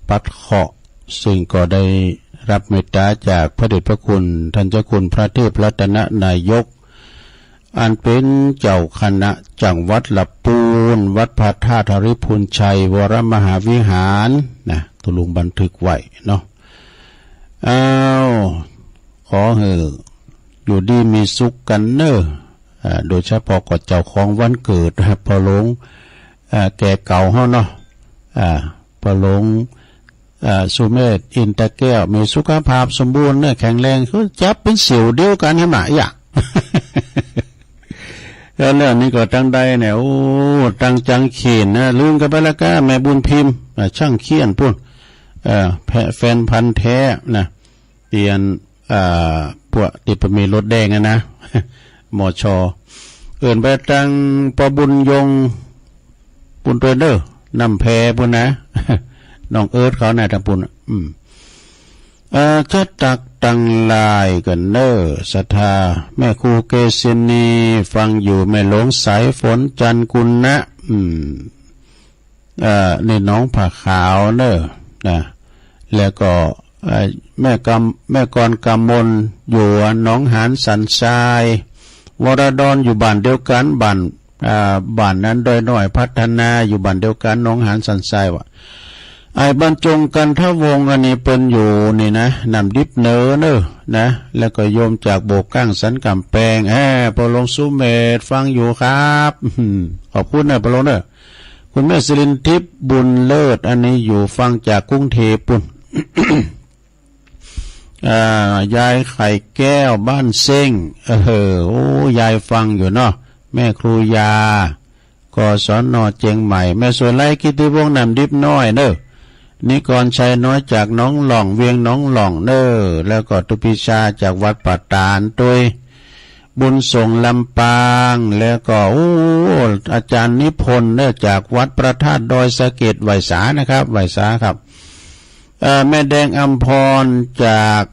ปัดเคาะซึ่งก็ได้รับเมตตาจากพระเดชพระคุณท่านเจ้าคุณพระเทพรัตนนายกอันเป็นเจ้าคณะจังหวัดลำพูนวัดพระธาตุธริพุนชัยวรมหาวิหารนะตุลุงบันทึกไว้เนาะขอให้อยู่ดีมีสุขกันเนอะโดยเฉพาะกับเจ้าของวันเกิดพอหลวงแก่เก่าเฮาเนาะพอหลวงสุเมธอินตะแก้วมีสุขภาพสมบูรณ์เนี่ยแข็งแรงคือจับเป็นสิวเดียวกันให้หมาอยากแล้วเรื่องนี้ก็ตั้งได้เนี่ยโอ้ตั้งจังเขียนนะลืมกันไปแล้วก็แม่บุญพิมพ์ช่างเขียนพุ่นแฟนพันธุ์แท้นะเปลี่ยนพวกติดมีรถแดงนะหมอชอเอื่นไปตั้งปบุญยงปุ่นตัวเด้อนำแพพุ่นนะน้องเอิร์ธเขาเนี่ยทำปุ่นจะตักตั้งลายกันเนอศรัทธาแม่ครูเกษินีฟังอยู่แม่หลงสายฝนจันกุลนะนี่น้องผ้าขาวเนอนะแล้วก็แม่กรกำมลอยู่น้องหานสันทรายวรดรอยู่บ้านเดียวกันบ้านนั้นโดยน้อยพัฒนาอยู่บ้านเดียวกันน้องหานสันทรายวะไอ้บรรจงกันทวงอันนี้เป็นอยู่นี่นะนำดิบเนอนะแล้วก็โยมจากโบกกั้งสันกำแพงพอลงสุเมธฟังอยู่ครับขอบคุณนะพอลงเนอคุณแม่สิรินทิพย์บุญเลิศอันนี้อยู่ฟังจากกรุงเทพปุ่น ยายไข่แก้วบ้านเซ้งโอ้ยายฟังอยู่เนาะแม่ครูยากศน.เจียงใหม่แม่ส่วนไรกิติวงศ์นำดิบน้อยเนอนิกรชัยน้อยจากน้องหล่องเวียงน้องหล่องเนอแล้วก็ตุปิชาจากวัดป่าตาลตัวยบุญส่งลำปางแล้วก็อาจารย์นิพนธ์เนอจากวัดพระธาตุดอยสะเก็ดไหวสานะครับไหวสาครับแม่แดงอัมพรจาก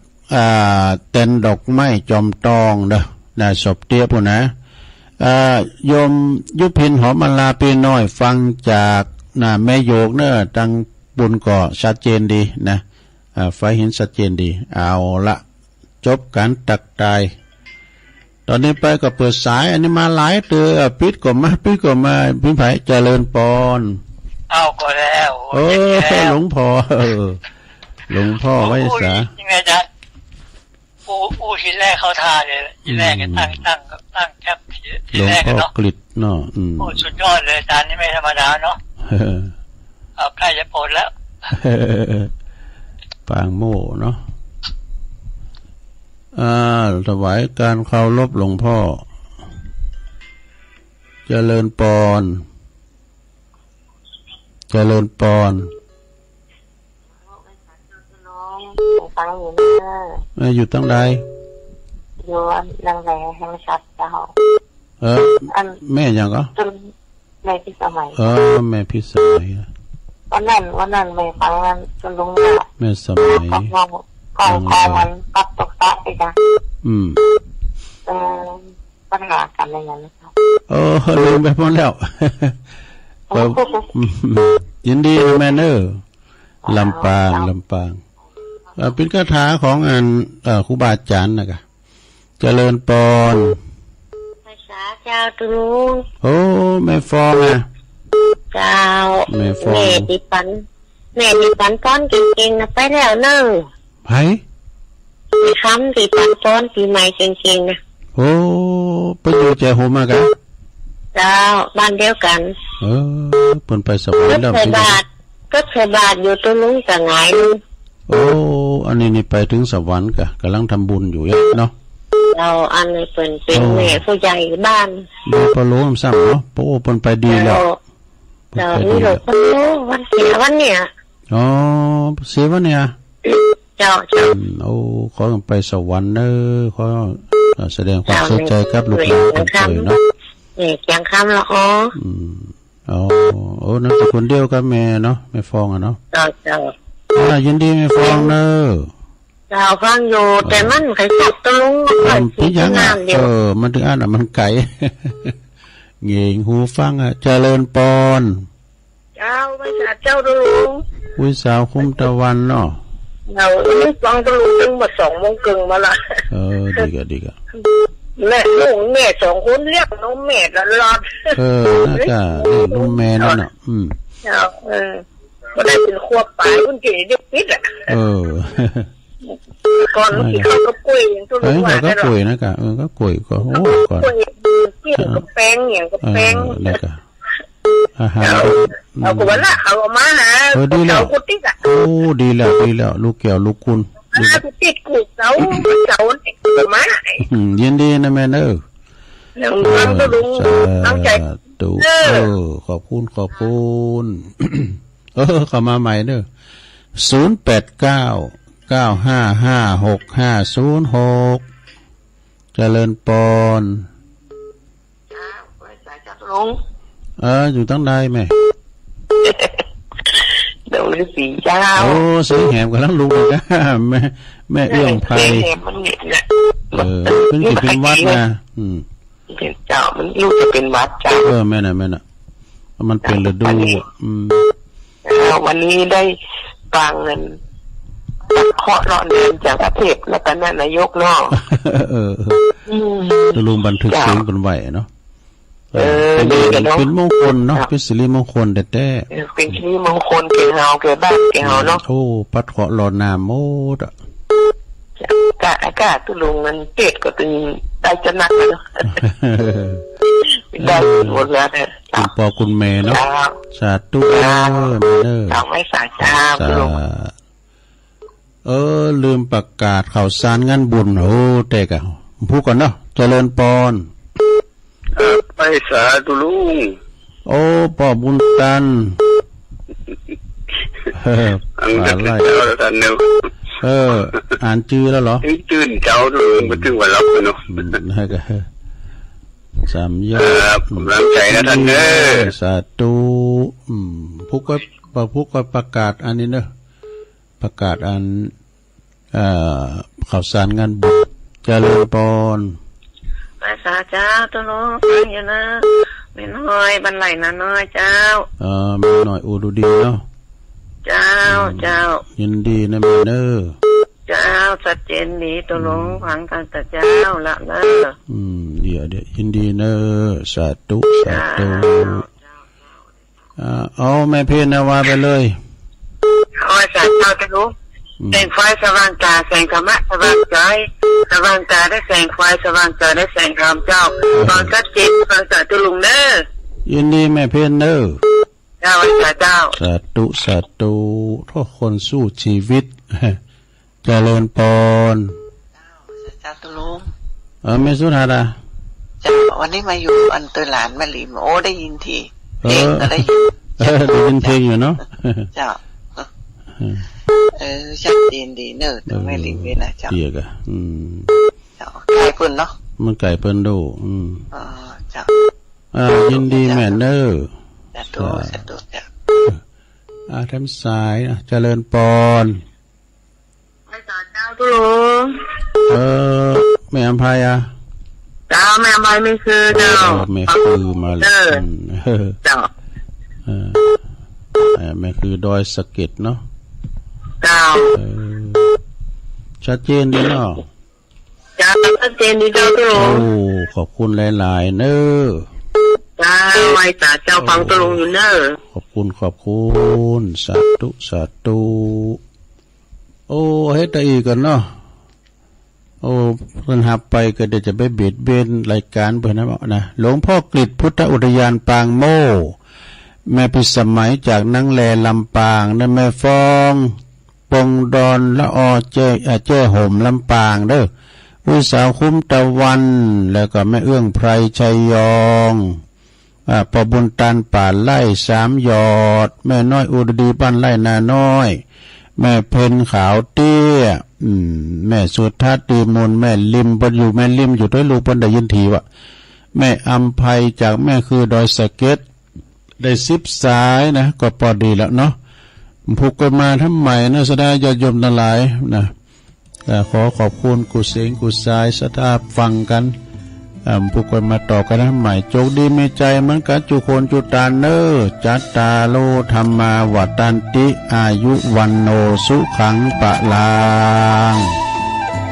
เต็นดอกไม้จอมตองเด้อนะศพเตี้ยปุ่นนะโยมยุพินหอมลาปีน้อยฟังจากแม่โยกเนอตั้งบุญก่อชัดเจนดีนะไฟเห็นชัดเจนดีเอาละจบการตักตายตอนนี้ไปก็เปิดสายอันนี้มาหลายเตือปิดก็มาพิมพ์ไผ่เจริญปอนเอาก็แล้วหลวงพ่อหลวงพ่อไว้สายังไงจ๊ะทีแรกเขาทาเลยทีแรกก็ตั้งแคปทีแรกเนาะกลิดเนาะสุดยอดเลยอาจารย์นี่ไม่ธรรมดาเนาะเอาใกล้จะโปรดแล้วปางโม่เนาะถวายการเคารพหลวงพ่อเจริญปอนฟังอยู่นะอยู่ตั้งใด อยู่นั่งแหล่แห่งชัดเจ้าแม่ยังก็แม่พิสมัยแม่พิสมัยวันนั้นแม่ฟังนั้นจนลุงแม่สมัยกองมันกับตกตะอีกนะปัญหากันอะไรอย่างนี้ครับลืมไปหมดแล้วยินดีแม่เนอลำปางเป็นคาถาของครูบาอาจารย์นะคะเจริญปอนภาษาเจ้าตรุงโอ้แม่ฟองอ่ะเจ้าแม่ดิปันป้อนเก่งๆนะไปแล้วเนอะไผคำดิปันป้อนปีใหม่เก่งๆนะโอ้ไปอยู่ใจโฮมากะเจ้าบ้านเดียวกันเพิ่นไปสวรรค์แล้วก็เคยบาทอยู่ตรงนู้นกับไงโอ้อันนี้ไปถึงสวรรค์กะกำลังทำบุญอยู่เนาะเราอันนี้เป็นแม่ผู้ใหญ่บ้านดูปลาโลมซ้ำเนาะโอ้เพิ่นไปดีแล้วเรานี่เราปลาโลวันเสียวันเนี่ยเสียวันเนี่ยเจ้าโอ้ขอไปสวรรค์ขอแสดงความเสียใจกับลูกหลานทุกคนเนาะยังคำละนั่นคือคนเดียวกับแม่เนาะแม่ฟองอ่ะเนาะเจ้ายินดีแม่ฟองเจ้าฟังอยู่แต่มันใครจับตัวลุงพี่ยังมันถึงอ่านมันไก่เงี่ยหูฟังเจริญปอนเจ้าภาษาเจ้าตัวลุงวิสาวคุ้มตะวันเนาะเราฟังตัวลุงตั้งมา2 โมงครึ่งมาละดีกะแม่ลูกแม่2 คนเรียกน้องแม่ตลอดน่าจะลูกแม่นั่นน่ะก็ได้เป็นควบปลายคุณเก๋เด็กนิดอ่ะก่อนลูกที่เขาก็กุยอย่างตัวลูกว่าก็กุยนะกะก็กุยก็ก่อนเกี่ยวกับแป้งอย่างกับแป้งนะกะอาหารเอากวนละเอามาหาเอากุฏิอ่ะดีแล้วลูกเกี่ยวลูกคุณติดกูเสามายินดีนะแม่เนอตั้งใจขอบคุณเข้ามาใหม่เนอะ0899556506เจริญปอนอยู่ตั้งใดแม่เดี๋ยวฤาษีเจ้าเสียงแหบกำลังลุกเลยนะแม่เอื้องไพเป็นกิจเป็นวัดนะเจ้ามันลูกจะเป็นวัดเจ้าแม่น่ะมันเป็นฤดูวันนี้ได้ฟังเงินเคาะเลาะเดินจากประเทศแล้วก็นายกเนาะจะลุงบันทึกเสียงกันไหวเนาะเป็นมงคลเนาะเป็นสิริมงคลแต่เป็นสิริมงคลเกี่ยวเกี่ยวบ้านเกี่ยวเนาะปัดเคาะรอนามโมดอากาศตุลุงมันเจ็ดก็เป็นได้จะนักเนาะได้หมดแล้วเนี่ยคุณปอคุณแม่เนาะสาธุไม่สาชาลืมประกาศข่าวสารงานบุญเตกะพูดก่อนเนาะเจริญปอนไปสาธุลุงปอบุญตันอะไรท่านเนี่ยอ่านชื่อแล้วเหรอตื่นเจ้าลุงมาถึงวันรับเนาะสามยอดผมรักใจนะท่านสาธุผู้ก็ประกาศอันนี้เนอะประกาศอันข่าวสารงานบุญเจริญปอนภาษาเจ้าตัวน้องฟังอยู่นะไม่น้อยบันไหลนะน้อยเจ้าไม่น้อยดูดีเนาะเจ้ายินดีนะแม่เนอเจ้าชัดเจนดีตัวน้องฟังกันแต่เจ้าละเนอเดี๋ยวยินดีเนอสาธุเอาแม่เพียรนาวาไปเลยเอาสาธุเจ้าตัวน้องแสงไฟสว่างตาแสงธรรมะสว่างใจสว่างตาได้แสงไฟสว่างใจได้แสงธรรมเจ้าตอนชัดเจนฟังจากตุลุงเนอยินดีแม่เพียรเนอเจ้าเจ้าสาธุทุกคนสู้ชีวิตเจริญปอนเจ้าตุลุงไม่สุดาดาเจ้าวันนี้มาอยู่อันตัวหลานมาหลิมได้ยินทีเพลงก็ได้ยินเพลงอยู่เนาะเจ้าชัดเจนดีเนอะตัวแม่ลิงนี่นะเจ้าเดียกะเจ้า ไก่ปุ่นเนาะมันไก่เปิ้นดูอ๋อจ้ะยินดีแม่เนอแต่ตัวจ้ะทำสายเจริญปอนไม่สอนเจ้าตุลุงแม่อภัยเจ้าแม่อภัยไม่คือเจ้าไม่คือมาเลยเจ้าแม่คือดอยสะเก็ดเนาะเจ้าชัดเจนดีเนาะจ้าชัดเจนดีเจ้าตุลุงขอบคุณหลายๆเนอจ้าไว้จ้าเจ้าฟังตุลุงอยู่เนอขอบคุณสาธุโอ้เฮ็ดได้อีกกันเนาะโอ้เพิ่นหับไปก็เดี๋ยวจะไปเบียดเบียนรายการเพิ่นนะหลวงพ่อกฤษพุทธอุทยานปางโมแม่พิสมัยจากนังแลลำปางนั่นแม่ฟองปงดอนละอเจ้ห่มลำปางเด้ออุสาวคุ้มตะวันแล้วก็แม่เอื้องไพรชัยยองปบุญตันป่าไล่3 ยอดแม่น้อยอุดดีบ้านไร่นาน้อยแม่เพ็ญขาวเตี้ยแม่สุทัศน์ดีมูลแม่ลิมเพิ่นอยู่แม่ลิมอยู่ด้วยลูกเพิ่นได้ยินทีว่าแม่อำไพจากแม่คือดอยสะเก็ดได้10 สายนะก็พอดีแล้วเนาะผูกกันมาทำไมนะสดาญาติโยมทั้งหลายนะขอขอบคุณกุเสงกุสายสถาฟังกันผูกกันมาต่อกันทำไมโจกดีมีใจเหมือนกันจุโคนจุตาเนอจัตตาโลธรรมาวัตันติอายุวันโนสุขังปะลาง